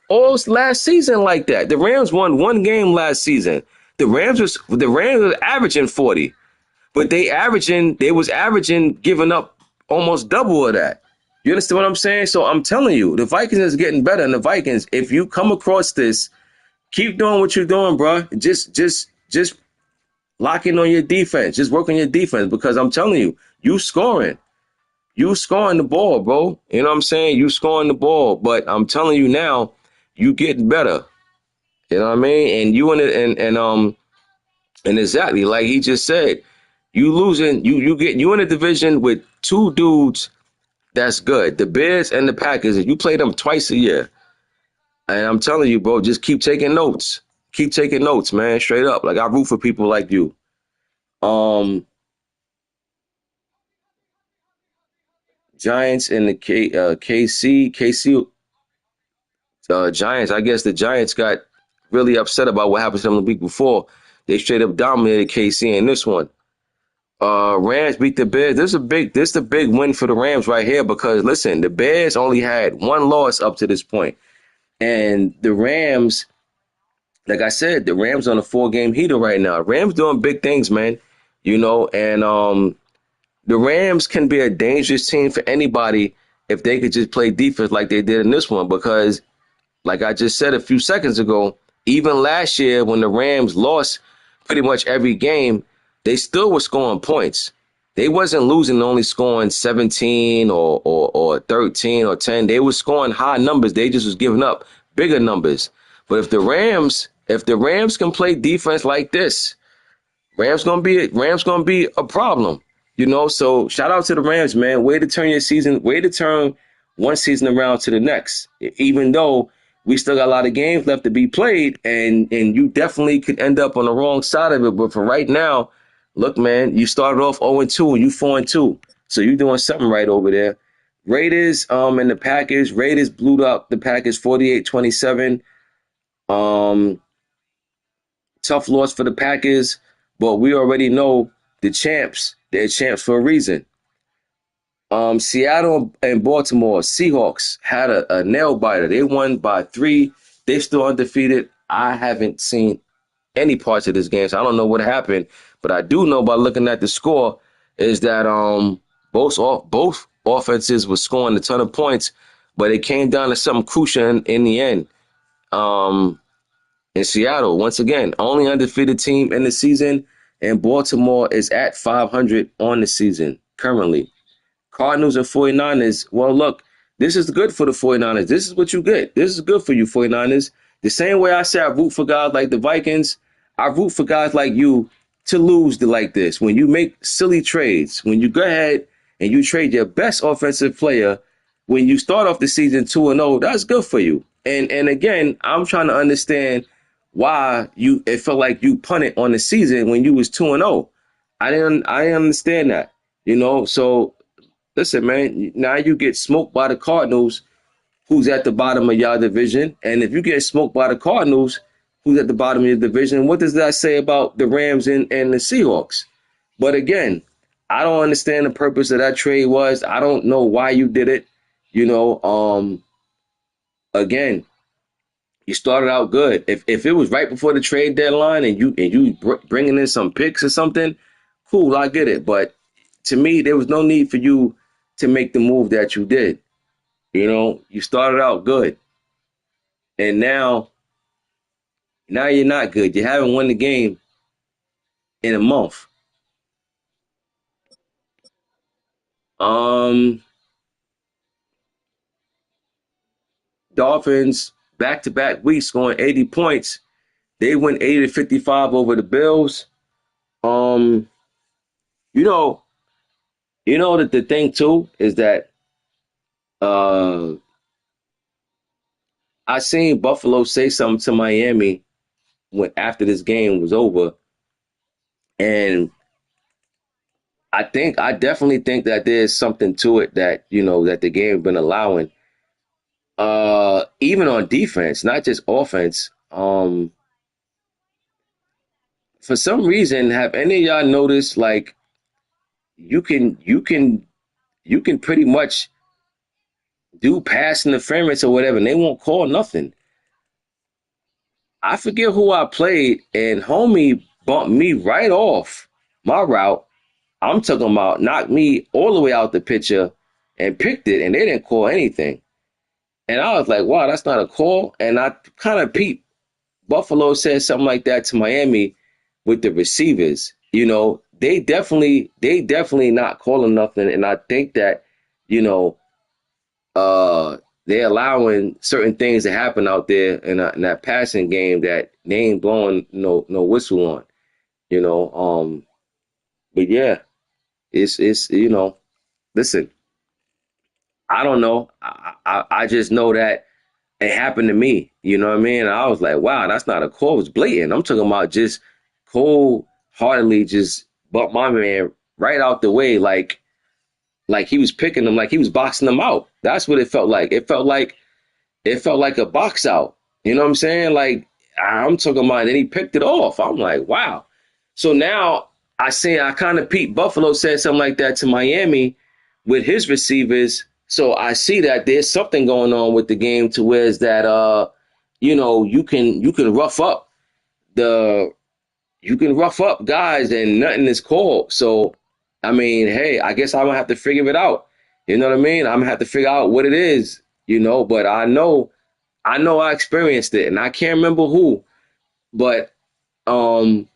[SPEAKER 1] all last season like that. The Rams won one game last season. The Rams was averaging 40, but they was averaging giving up almost double of that. You understand what I'm saying? So I'm telling you, the Vikings is getting better. And the Vikings, if you come across this, keep doing what you're doing, bro. Just lock in on your defense. Just work on your defense because I'm telling you, you scoring. You scoring the ball, bro. You know what I'm saying? You scoring the ball. But I'm telling you now, you getting better. You know what I mean? And you in it and exactly like he just said, you losing, you in a division with two dudes that's good. The Bears and the Packers. You play them twice a year. And I'm telling you, bro, just keep taking notes. Keep taking notes, man. Straight up. Like I root for people like you. Um Giants and the KC Giants. I guess the Giants got really upset about what happened to them the week before. They straight up dominated KC in this one. Rams beat the Bears. This is a big win for the Rams right here because listen, the Bears only had one loss up to this point, and the Rams, like I said, the Rams on a 4 game heater right now. Rams doing big things, man. And the Rams can be a dangerous team for anybody if they could just play defense like they did in this one because like I just said a few seconds ago, even last year when the Rams lost pretty much every game, they still were scoring points. They wasn't losing only scoring 17 or 13 or 10. They were scoring high numbers. They just was giving up bigger numbers. But if the Rams can play defense like this, Rams gonna be a problem, So shout out to the Rams, man. Way to turn one season around to the next. Even though we still got a lot of games left to be played, and you definitely could end up on the wrong side of it. But for right now, look, man, you started off 0-2 and you 4-2, so you're doing something right over there. Raiders, and the Packers. Raiders blew up the Packers 48-27. Um, Tough loss for the Packers, but we already know the champs. They're champs for a reason. Seattle and Baltimore Seahawks had a nail biter. They won by 3. They're still undefeated. I haven't seen any parts of this game, so I don't know what happened. But I do know by looking at the score is that both offenses were scoring a ton of points, but it came down to something crucial in the end. Um, in Seattle, once again, only undefeated team in the season, and Baltimore is at 500 on the season currently. Cardinals and 49ers, well, look, this is good for the 49ers. This is what you get. This is good for you, 49ers. The same way I say I root for guys like the Vikings, I root for guys like you to lose like this. When you make silly trades, when you go ahead and you trade your best offensive player, when you start off the season 2-0, that's good for you. And again, I'm trying to understand why it felt like you punted on the season when you was 2-0. I didn't understand that. So listen, man, now you get smoked by the Cardinals, who's at the bottom of your division. And if you get smoked by the Cardinals, who's at the bottom of your division, what does that say about the Rams and the Seahawks? But again, I don't understand the purpose of that trade was. I don't know why you did it. Again, you started out good. If it was right before the trade deadline and you bringing in some picks or something, cool, I get it. But to me, there was no need for you to make the move that you did. You started out good, and now you're not good. You haven't won the game in a month. Um, Dolphins back to back weeks scoring 80 points. They went 80-55 over the Bills. Um, you know, that the thing too is that uh I seen Buffalo say something to Miami when after this game was over, and I definitely think that there's something to it that, that the game been allowing. Even on defense, not just offense. For some reason, have any of y'all noticed like you can you can you can pretty much do pass interference or whatever, and they won't call nothing. I forget who I played, and homie bumped me right off my route. I'm talking about knocked me all the way out the picture and picked it, and they didn't call anything. And I was like, wow, that's not a call. And I kind of peeped. Buffalo said something like that to Miami with the receivers. They definitely not calling nothing. And I think that, you know, uh, they're allowing certain things to happen out there in that passing game that they ain't blowing no whistle on. You know, but yeah, it's listen, I don't know. I just know that it happened to me. You know what I mean? And I was like, wow, that's not a call. It was blatant. I'm talking about just cold heartedly just bumped my man right out the way, like he was picking him, like he was boxing him out. That's what it felt like. It felt like a box out. You know what I'm saying? Like I'm talking about, and he picked it off. I'm like, wow. So now I kind of peeped. Buffalo said something like that to Miami with his receivers. So I see that there's something going on with the game to where is that you can the rough up guys and nothing is called. So I mean, hey, I guess I'm gonna have to figure it out. You know what I mean? I'm gonna have to figure out what it is, but I know I experienced it, and I can't remember who, but um,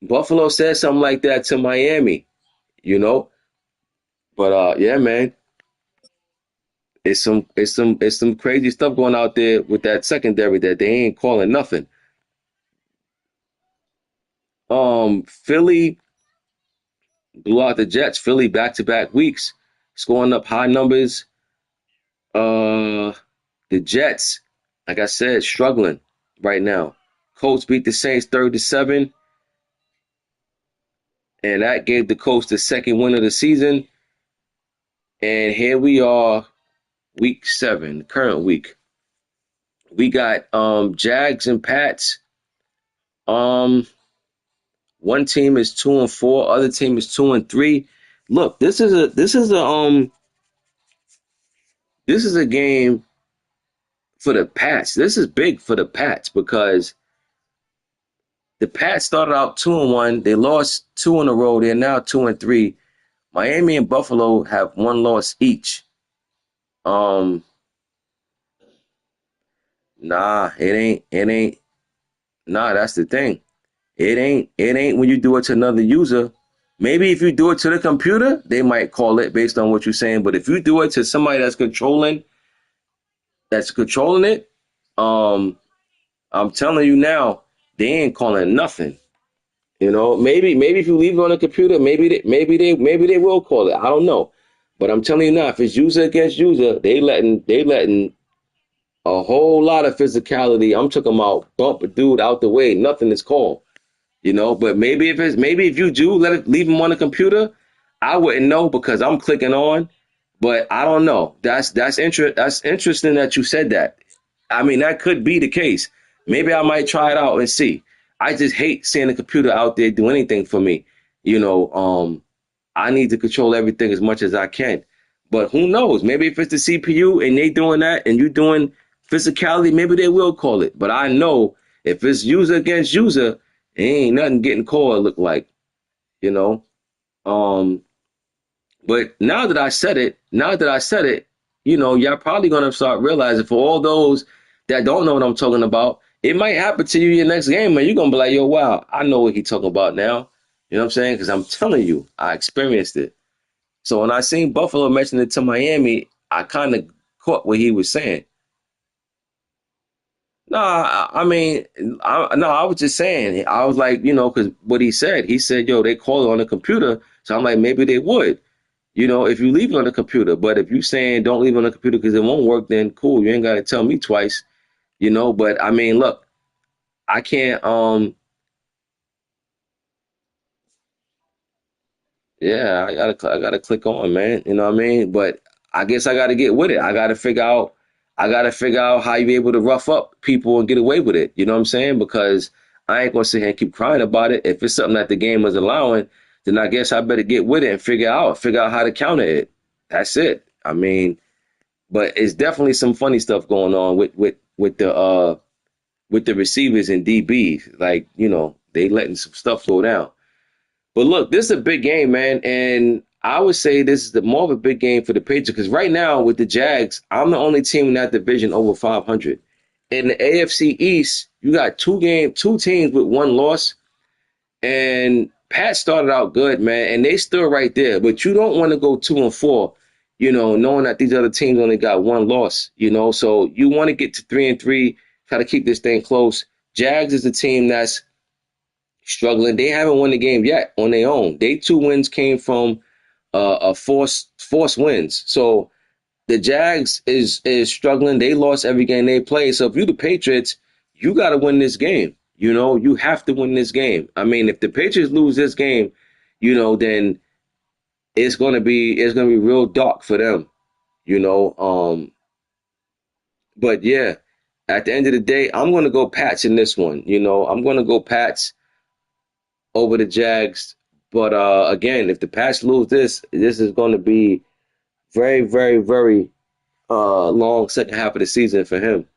[SPEAKER 1] Buffalo said something like that to Miami, you know. But yeah, man, it's some crazy stuff going out there with that secondary that they ain't calling nothing. Philly blew out the Jets. Philly back to back weeks, scoring up high numbers. Uh, the Jets, like I said, struggling right now. Colts beat the Saints 30-7, and that gave the Colts the second win of the season. And here we are, week 7, current week. We got Jags and Pats. Um, one team is 2-4, other team is 2-3. Look, this is a game for the Pats. This is big for the Pats because the Pats started out 2-1. They lost two in a row. They're now 2-3. Miami and Buffalo have one loss each. Um, nah, it ain't. Nah, that's the thing. It ain't when you do it to another user. Maybe if you do it to the computer, they might call it based on what you're saying. But if you do it to somebody that's controlling it, um, I'm telling you now, they ain't calling nothing. Maybe if you leave it on the computer, maybe they will call it. I don't know. But I'm telling you now, if it's user against user, they letting a whole lot of physicality. I'm talking about bump a dude out the way. Nothing is called. But maybe if you do leave them on the computer, I wouldn't know because I'm clicking on. But I don't know. That's interesting that you said that. I mean, that could be the case. Maybe I might try it out and see. I just hate seeing the computer out there do anything for me. You know, I need to control everything as much as I can. But who knows? Maybe if it's the CPU and they doing that and you doing physicality, maybe they will call it. But I know if it's user against user, ain't nothing getting called look like, you know. Um, but now that I said it, y'all probably gonna start realizing for all those that don't know what I'm talking about, it might happen to you your next game, and you're gonna be like, yo, wow, I know what he's talking about now. You know what I'm saying? Because I'm telling you, I experienced it. So when I seen Buffalo mention it to Miami, I kind of caught what he was saying. No, I mean, no, I was just saying, I was like, because what he said, yo, they call it on the computer. So I'm like, maybe they would, if you leave it on the computer. But if you saying don't leave it on the computer because it won't work, then cool. You ain't got to tell me twice, But I mean, look, I can't, Yeah, I gotta click on, man. You know what I mean? But I guess I gotta get with it. I gotta figure out how you be able to rough up people and get away with it. You know what I'm saying? Because I ain't gonna sit here and keep crying about it. If it's something that the game is allowing, then I guess I better get with it and figure out how to counter it. That's it. I mean, but it's definitely some funny stuff going on with the receivers and DBs. Like, they letting some stuff go down. But look, this is a big game, man, and I would say this is the more of a big game for the Patriots because right now with the Jags, I'm the only team in that division over 500. In the AFC East, you got two teams with one loss, and Pat started out good, man, and they still right there. But you don't want to go 2-4, knowing that these other teams only got one loss, So you want to get to 3-3, try to keep this thing close. Jags is a team that's struggling. They haven't won the game yet on their own. They two wins came from a forced wins. So the Jags is struggling. They lost every game they played. So if you're the Patriots, you got to win this game. You have to win this game. I mean, if the Patriots lose this game, then it's gonna be real dark for them. You know. But yeah, at the end of the day, I'm gonna go Pats in this one. I'm gonna go Pats over the Jags. But again, if the Pats lose this is going to be very, very, very long second half of the season for him.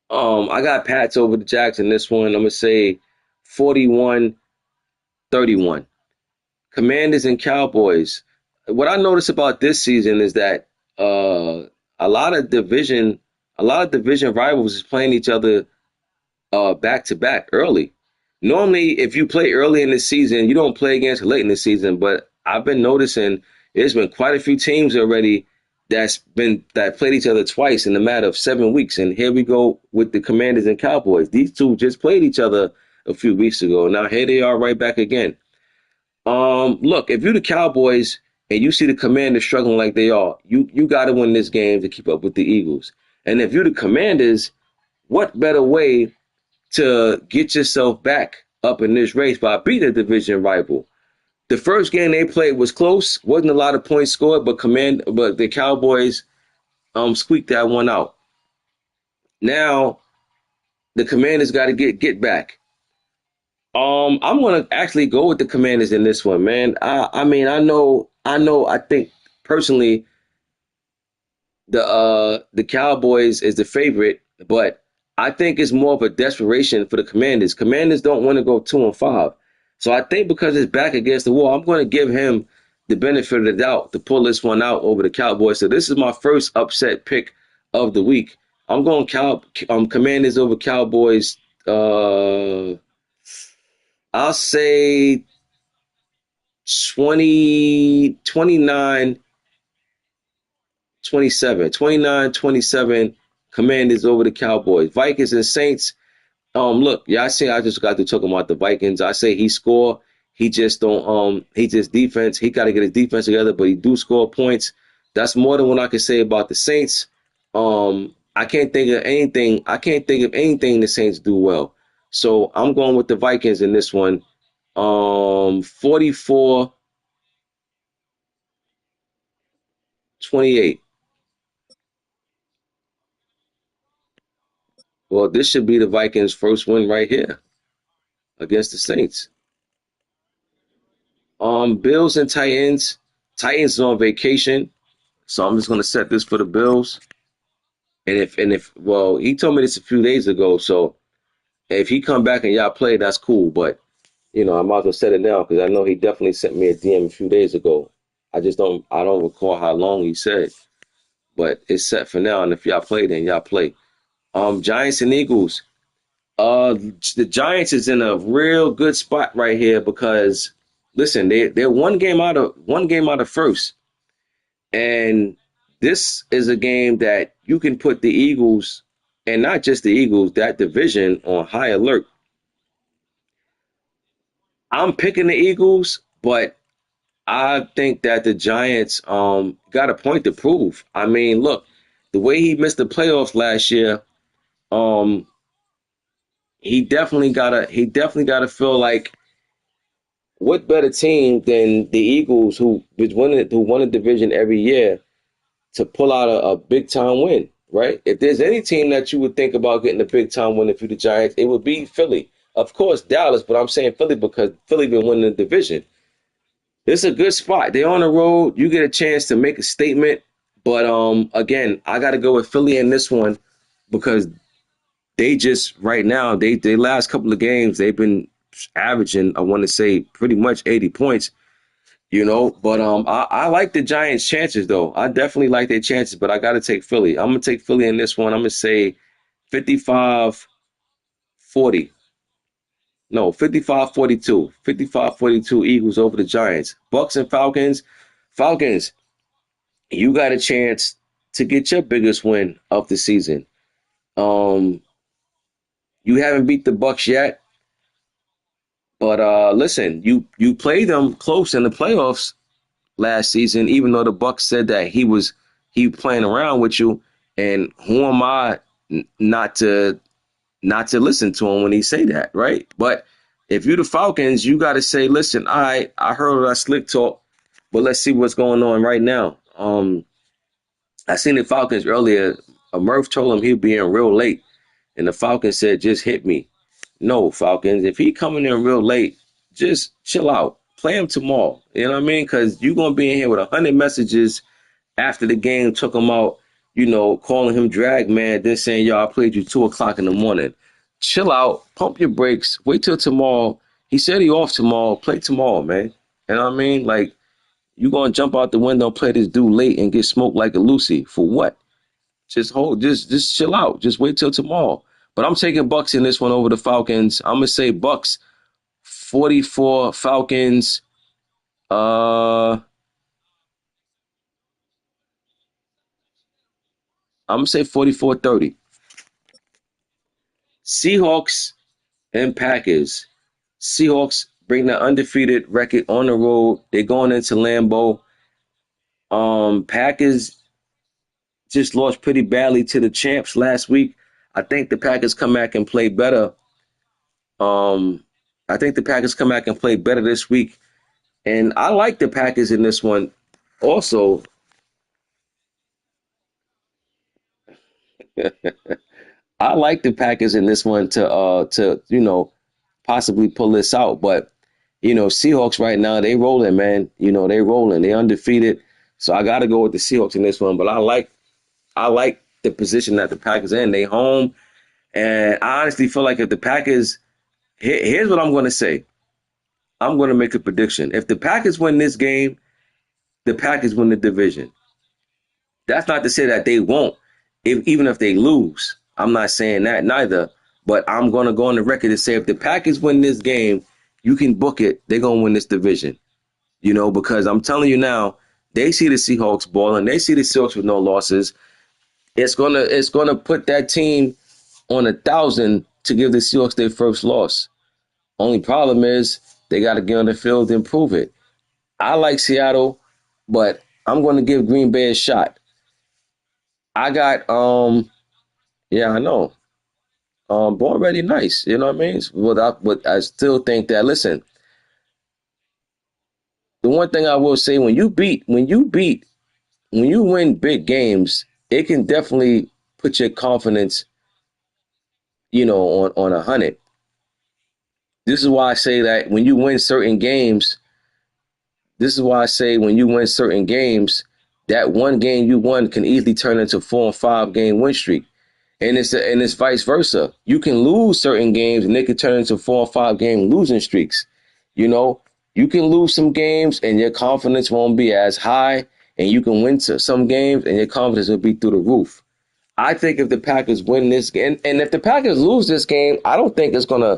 [SPEAKER 1] I got Pats over the Jags in this one. I'm gonna say 41-31. Commanders and Cowboys. What I noticed about this season is that uh, a lot of division, a lot of division rivals is playing each other back to back early. Normally, if you play early in the season, you don't play against late in the season. But I've been noticing there's been quite a few teams already that played each other twice in a matter of 7 weeks. And here we go with the Commanders and Cowboys. These two just played each other a few weeks ago. Now here they are right back again. Look, if you're the Cowboys and you see the Commanders struggling like they are, you got to win this game to keep up with the Eagles. And if you're the Commanders, what better way to get yourself back up in this race by beating a division rival? The first game they played was close, wasn't a lot of points scored, but the Cowboys squeaked that one out. Now the Commanders got to get back. I'm gonna actually go with the Commanders in this one, man. I mean, I think personally the Cowboys is the favorite, but I think it's more of a desperation for the Commanders. Commanders don't want to go 2-5. So I think because it's back against the wall, I'm going to give him the benefit of the doubt to pull this one out over the Cowboys. So this is my first upset pick of the week. I'm going Commanders over Cowboys. I'll say 29-27. 29-27. Commanders over the Cowboys. Vikings and Saints. Look, yeah, I just got to talking about the Vikings. I say he score. He just don't he just defense. He gotta get his defense together, but he do score points. That's more than what I can say about the Saints. I can't think of anything the Saints do well. So I'm going with the Vikings in this one. 44-28. Well, this should be the Vikings' first win right here against the Saints. Bills and Titans. Titans is on vacation, so I'm just gonna set this for the Bills. And if well, he told me this a few days ago, so if he come back and y'all play, that's cool. But I might as well set it now because I know he definitely sent me a DM a few days ago. I don't recall how long he said, but it's set for now. And if y'all play, then y'all play. Giants and Eagles. The Giants is in a real good spot right here because listen, they're one game out of first, and this is a game that you can put the Eagles, and not just the Eagles, that division on high alert. I'm picking the Eagles, but I think that the Giants got a point to prove. I mean, look, the way he missed the playoffs last year, um, he definitely gotta feel like what better team than the Eagles, who won a division every year, to pull out a big time win, right? If there's any team that you would think about getting a big time win if you're the Giants, it would be Philly. Of course, Dallas, but I'm saying Philly because Philly been winning the division. It's a good spot. They're on the road. You get a chance to make a statement. But again, I got to go with Philly in this one because they just right now they last couple of games they've been averaging, I want to say, pretty much 80 points. But I like the Giants' chances though. I definitely like their chances, but I got to take Philly. I'm gonna take Philly in this one. I'm gonna say 55-40. No, 55-42. 55-42 Eagles over the Giants. Bucks and Falcons. Falcons, you got a chance to get your biggest win of the season. Um, you haven't beat the Bucks yet, but listen, you played them close in the playoffs last season, even though the Bucks said that he playing around with you. And who am I not to listen to him when he say that, right? But if you the Falcons, you got to say, listen, I heard that slick talk, but let's see what's going on right now. I seen the Falcons earlier. Murph told him he'd be in real late, and the Falcons said, just hit me. No, Falcons, if he coming in real late, just chill out. Play him tomorrow. You know what I mean? Because you're going to be in here with 100 messages after the game took him out, calling him drag man, then saying, yo, I played you 2 o'clock in the morning. Chill out. Pump your brakes. Wait till tomorrow. He said he off tomorrow. Play tomorrow, man. You know what I mean? Like, you going to jump out the window and play this dude late and get smoked like a Lucy. For what? Just chill out. Just wait till tomorrow. But I'm taking Bucks in this one over the Falcons. I'm gonna say Bucks 44, Falcons. I'm gonna say 44-30. Seahawks and Packers. Seahawks bring the undefeated record on the road. They're going into Lambeau. Packers just lost pretty badly to the champs last week. I think the Packers come back and play better. Um, I think the Packers come back and play better this week. And I like the Packers in this one. Also, I like the Packers in this one to possibly pull this out. But Seahawks right now they rolling, man. They rolling. They undefeated. So I got to go with the Seahawks in this one. But I like the position that the Packers in. They home, and I honestly feel like if the Packers here's what I'm going to say. I'm going to make a prediction. If the Packers win this game, the Packers win the division. That's not to say that they won't, even if they lose. I'm not saying that neither. But I'm going to go on the record and say if the Packers win this game, you can book it. They're going to win this division. Because I'm telling you now, they see the Seahawks balling. They see the Seahawks with no losses. It's gonna put that team on 1,000 to give the Seahawks their first loss. Only problem is they got to get on the field and prove it. I like Seattle, but I'm going to give Green Bay a shot. I got yeah, I know. Born ready nice. You know what I mean? But I still think that listen, the one thing I will say when you win big games, it can definitely put your confidence, on 100. This is why I say that when you win certain games, this is why I say when you win certain games, that one game you won can easily turn into 4 and 5 game win streak. And it's vice versa. You can lose certain games and they can turn into 4 or 5 game losing streaks. You know, you can lose some games and your confidence won't be as high, and you can win some games and your confidence will be through the roof. I think if the Packers win this game, and if the Packers lose this game, I don't think it's gonna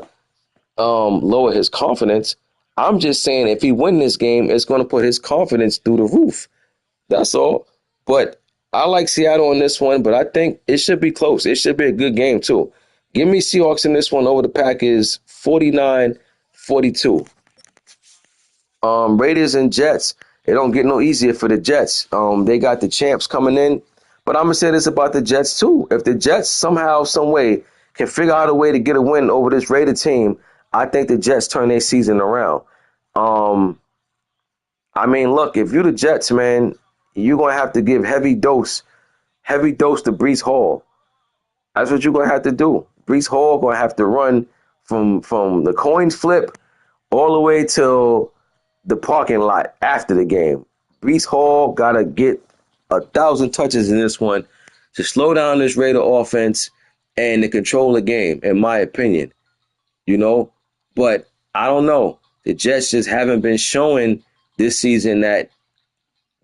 [SPEAKER 1] lower his confidence. I'm just saying if he win this game, it's gonna put his confidence through the roof. That's all. But I like Seattle in this one, but I think it should be close. It should be a good game, too. Give me Seahawks in this one over the Packers 49-42. Raiders and Jets. It don't get no easier for the Jets. They got the champs coming in. But I'm going to say this about the Jets, too. If the Jets somehow, some way, can figure out a way to get a win over this Raider team, I think the Jets turn their season around. Um, I mean, look, if you the Jets, man, you're gonna have to give heavy dose to Brees Hall. That's what you're gonna have to do. Brees Hall gonna have to run from the coin flip all the way till the parking lot after the game. Brees Hall gotta get 1,000 touches in this one to slow down this Raider offense and to control the game, in my opinion. You know, but I don't know. The Jets just haven't been showing this season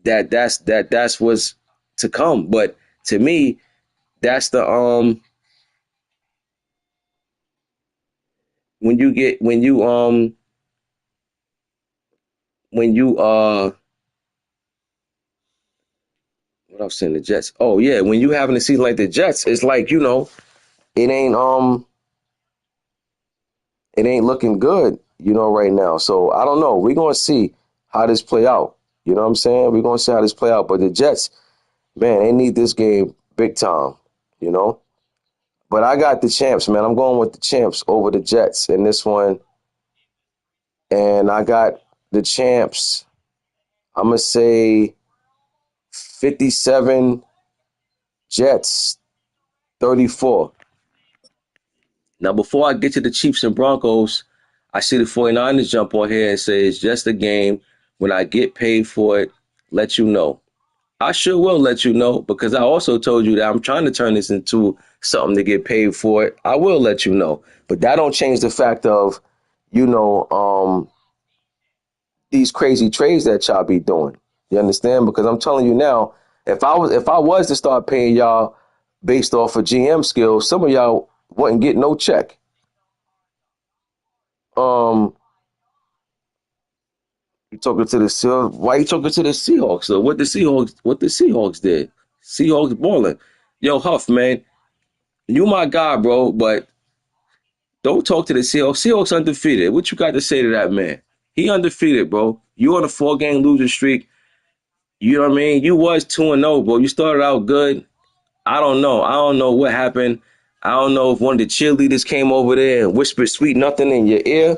[SPEAKER 1] that's what's to come. But to me, that's the when you get when you what I'm saying the Jets. Oh yeah, when you having a season like the Jets, it's like, it ain't it ain't looking good, right now. So I don't know. We're gonna see how this play out. You know what I'm saying? We're gonna see how this play out. But the Jets, man, they need this game big time, you know? But I got the champs, man. I'm going with the champs over the Jets in this one. And I got the champs. I'm gonna say 57 Jets, 34. Now, before I get to the Chiefs and Broncos, I see the 49ers jump on here and say it's just a game. When I get paid for it, let you know. I sure will let you know because I also told you that I'm trying to turn this into something to get paid for it. I will let you know. But that don't change the fact of, you know, these crazy trades that y'all be doing. You understand? Because I'm telling you now, if I was to start paying y'all based off of GM skills, some of y'all wouldn't get no check. Um, you talking to the Seahawks? Why you talking to the Seahawks? So what the Seahawks did? Seahawks balling. Yo, Huff, man, you my guy, bro, but don't talk to the Seahawks. Seahawks undefeated. What you got to say to that man? He undefeated, bro. You on a 4-game losing streak. You know what I mean? You was 2-0, bro. You started out good. I don't know. I don't know what happened. I don't know if one of the cheerleaders came over there and whispered sweet nothing in your ear.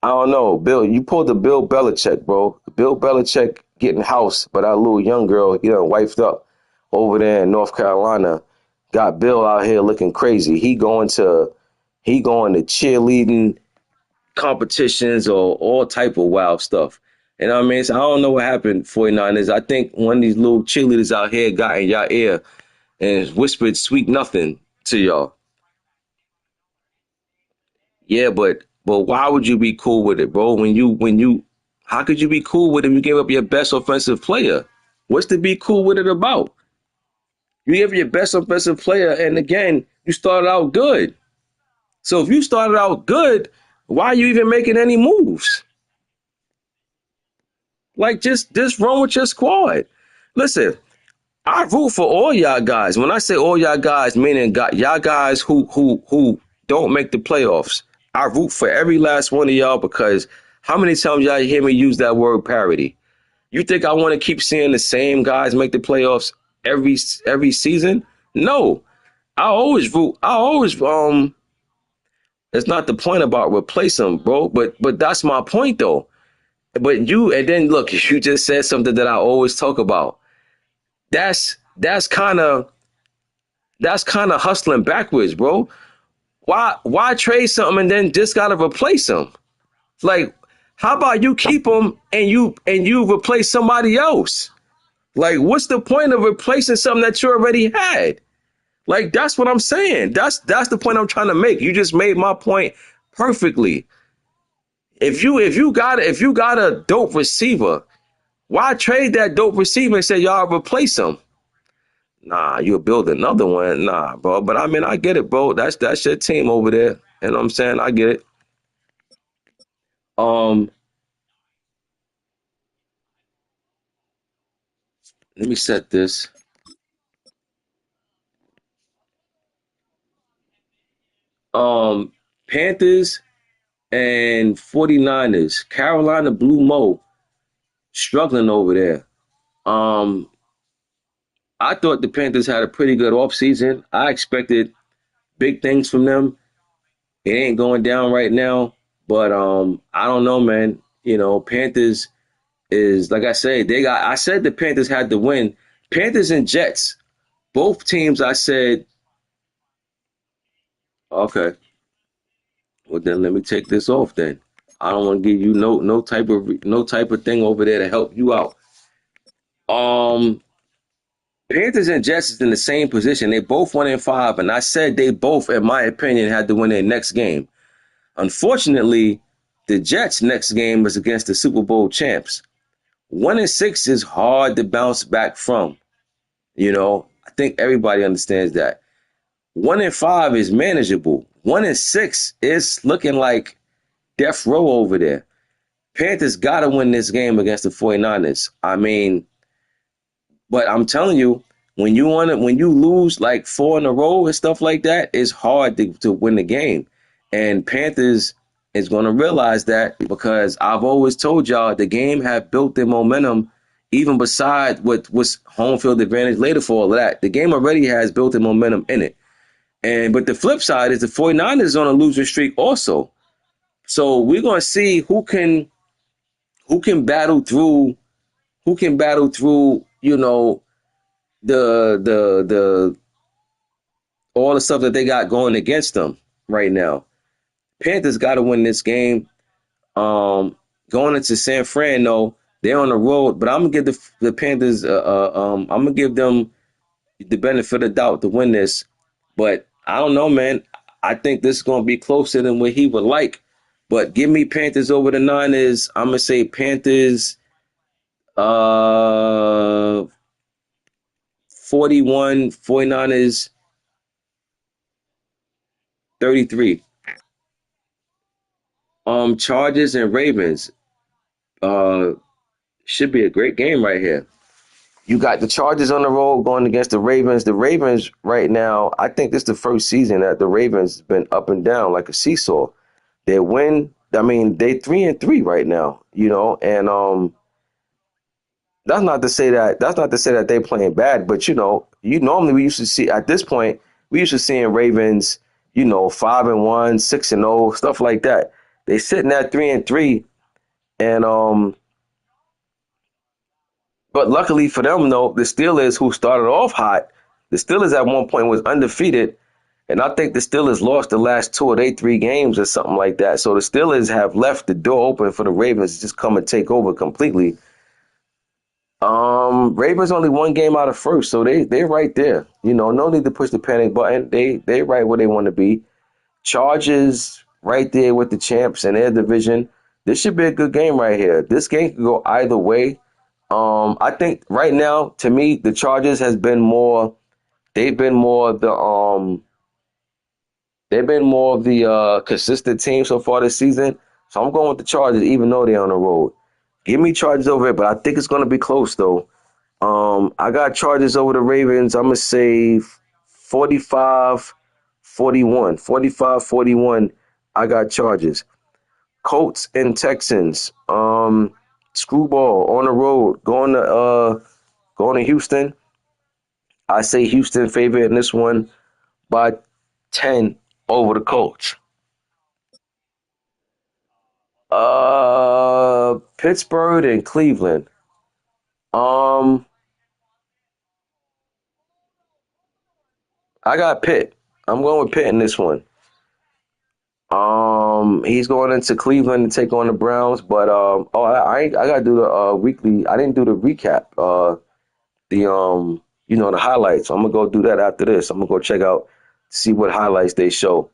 [SPEAKER 1] I don't know. Bill, you pulled the Bill Belichick, bro. Bill Belichick getting house, but our little young girl, wifed up over there in North Carolina. Got Bill out here looking crazy. He going to cheerleading competitions or all type of wild stuff. You know what I mean? So I don't know what happened, 49ers. I think one of these little cheerleaders out here got in y'all ear and whispered sweet nothing to y'all. Yeah, but why would you be cool with it, bro? When you how could you be cool with it if you gave up your best offensive player? What's to be cool with it about? You gave your best offensive player, and again, you started out good. So if you started out good, why are you even making any moves? Like just run with your squad. Listen, I root for all y'all guys. When I say all y'all guys, meaning y'all guys who don't make the playoffs. I root for every last one of y'all because how many times y'all hear me use that word parity? You think I want to keep seeing the same guys make the playoffs every season? No. I always root. I always It's not the point about replace them, bro. But that's my point though. But and then look, you just said something that I always talk about. That's that's kind of that's kind of hustling backwards, bro. Why trade something and then just gotta replace them? Like, how about you keep them and you replace somebody else? Like, what's the point of replacing something that you already had? Like, that's what I'm saying. That's the point I'm trying to make. You just made my point perfectly. If you got a dope receiver, why trade that dope receiver and say y'all replace him? Nah, you'll build another one. Nah, bro. But I mean, I get it, bro. That's your team over there. You know what I'm saying? I get it. Um, Let me set this. Um, Panthers and 49ers. Carolina Blue Mo struggling over there. Um, I thought the Panthers had a pretty good offseason. I expected big things from them. It ain't going down right now, but I don't know, man. Panthers is like I said, I said the Panthers had to win. Panthers and Jets, both teams I said, okay, well then let me take this off then. I don't want to give you no type of thing over there to help you out. Um Panthers and Jets is in the same position. They both 1-5, and I said they both, in my opinion, had to win their next game. Unfortunately, the Jets' next game is against the Super Bowl champs. 1-6 is hard to bounce back from. I think everybody understands that. 1-5 is manageable. 1-6 is looking like death row over there. Panthers got to win this game against the 49ers. I mean, but I'm telling you, when you lose like four in a row and stuff like that, it's hard to win the game. And Panthers is going to realize that because I've always told y'all the game have built their momentum, even beside what was home field advantage later for all of that. The game already has built the momentum in it. But the flip side is the 49ers is on a losing streak also. So we're going to see who can battle through the all the stuff that they got going against them right now. Panthers got to win this game. Going into San Fran, though, they're on the road, but I'm gonna give the Panthers. I'm gonna give them the benefit of the doubt to win this. But I don't know, man. I think this is gonna be closer than what he would like. But give me Panthers over the Niners. I'm gonna say Panthers. 41, 49ers 33. Chargers and Ravens. Uh, should be a great game right here. You got the Chargers on the road going against the Ravens. The Ravens right now, I think this is the first season that the Ravens been up and down like a seesaw. They win. I mean, they 3-3 right now, and that's not to say that they playing bad, but you normally we used to see at this point we used to seeing Ravens, 5-1, 6-0, stuff like that. They sitting at 3-3, and but luckily for them, though, the Steelers, who started off hot, the Steelers at one point was undefeated, and I think the Steelers lost the last two of their three games or something like that. So the Steelers have left the door open for the Ravens to just come and take over completely. Ravens only one game out of first, so they're right there. No need to push the panic button. They right where they want to be. Chargers right there with the champs in their division. This should be a good game right here. This game could go either way. I think right now, to me, the Chargers has been more. They've been more the They've been more of the consistent team so far this season. So I'm going with the Chargers, even though they're on the road. Give me Chargers over it, but I think it's going to be close though. I got Chargers over the Ravens. I'm gonna say 45-41. 45-41. I got Chargers. Colts and Texans. Screwball on the road, going to Houston. I say Houston favorite in this one by 10 over the Colts. Pittsburgh and Cleveland. Um, I got Pitt. I'm going with Pitt in this one. He's going into Cleveland to take on the Browns, but I gotta do the weekly. I didn't do the recap. The highlights. I'm gonna go do that after this. I'm gonna go check out, see what highlights they show.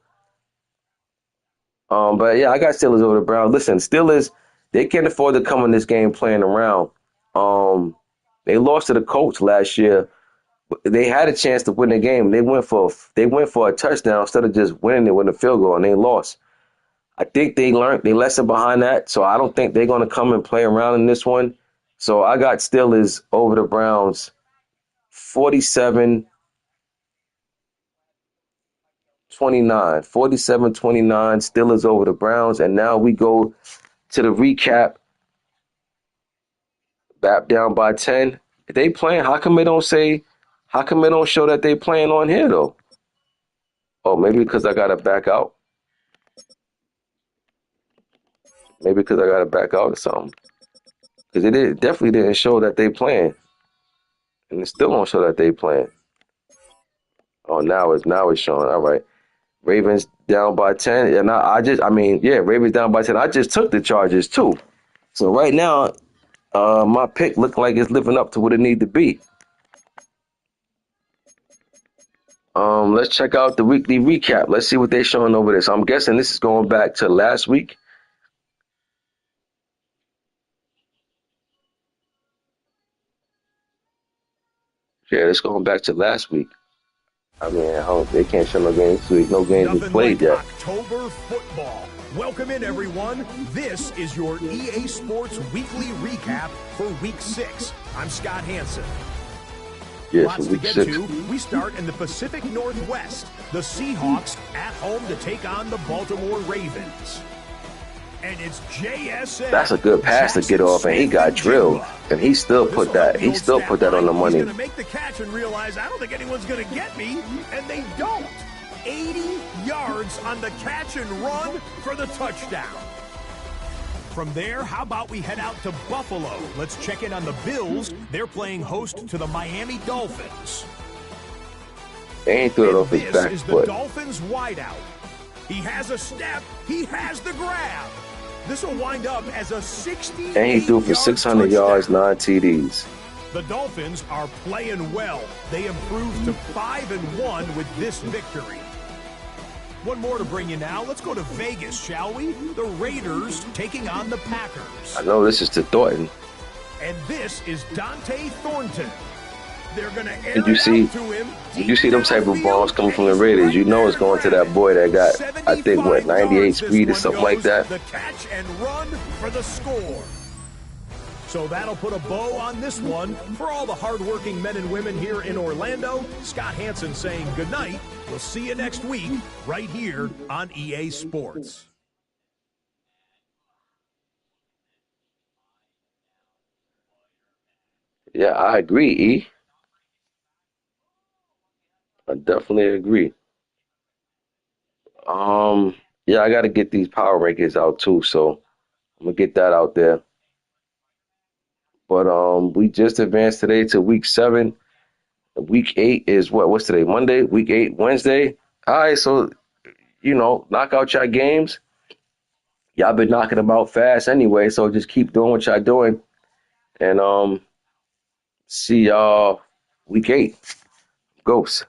[SPEAKER 1] But yeah, I got Steelers over the Browns. Listen, Steelers, they can't afford to come in this game playing around. Um, they lost to the Colts last year. They had a chance to win the game. They went for a touchdown instead of just winning it with a field goal, and they lost. I think they learned their lesson behind that, so I don't think they're going to come and play around in this one. So I got Steelers over the Browns, 47-29. 47-29, Steelers over the Browns. And now we go to the recap. Bap down by 10. If they playing, how come they don't show that they playing on here though? Oh, maybe because I got to back out. Maybe because I got to back out or something. Because definitely didn't show that they playing. And it still don't show that they playing. Oh, now it's showing. All right. Ravens down by 10. And Ravens down by 10. I just took the Chargers too. So right now, my pick looked like it's living up to what it need to be. Let's check out the weekly recap. Let's see what they're showing over there. So I'm guessing this is going back to last week. Yeah, it's going back to last week. I mean, they can't show no games this week. No games been played yet.
[SPEAKER 2] October football. Welcome in, everyone. This is your EA Sports Weekly Recap for Week 6. I'm Scott Hansen.
[SPEAKER 1] Yeah,
[SPEAKER 2] Lots
[SPEAKER 1] for
[SPEAKER 2] to
[SPEAKER 1] week
[SPEAKER 2] get
[SPEAKER 1] 6.
[SPEAKER 2] to. We start in the Pacific Northwest. The Seahawks at home to take on the Baltimore Ravens. And it's JSN.
[SPEAKER 1] That's a good pass to get off, and he got drilled, and he still put that on the money.
[SPEAKER 2] He's going to make the catch and realize, I don't think anyone's going to get me, and they don't. 80 yards on the catch and run for the touchdown. From there, how about we head out to Buffalo? Let's check in on the Bills. They're playing host to the Miami Dolphins.
[SPEAKER 1] They ain't threw it off his back
[SPEAKER 2] This is
[SPEAKER 1] foot.
[SPEAKER 2] the Dolphins wideout. He has a step. He has the grab. This will wind up as a 60.
[SPEAKER 1] And he threw for 600 yards, 9 TDs.
[SPEAKER 2] The Dolphins are playing well. They improved to 5-1 with this victory. One more to bring you now. Let's go to Vegas, shall we? The Raiders taking on the Packers.
[SPEAKER 1] I know this is to Thornton.
[SPEAKER 2] And this is Dante Thornton. They're going to air
[SPEAKER 1] Did you see?
[SPEAKER 2] it out to him.
[SPEAKER 1] Did you see them type of bombs coming from the Raiders? You know it's going to that boy that got, I think, 98 speed or something like that.
[SPEAKER 2] The catch and run for the score. So that'll put a bow on this one. For all the hardworking men and women here in Orlando, Scott Hansen saying good night. We'll see you next week right here on EA Sports.
[SPEAKER 1] Yeah, I agree, E. I definitely agree. Yeah, I got to get these power rankings out too, so I'm gonna get that out there. But we just advanced today to week 7. Week 8 is what? What's today? Monday. Week 8, Wednesday. All right, so knock out your games. Y'all been knocking them out fast anyway, so just keep doing what y'all doing, and see y'all week 8. Ghosts.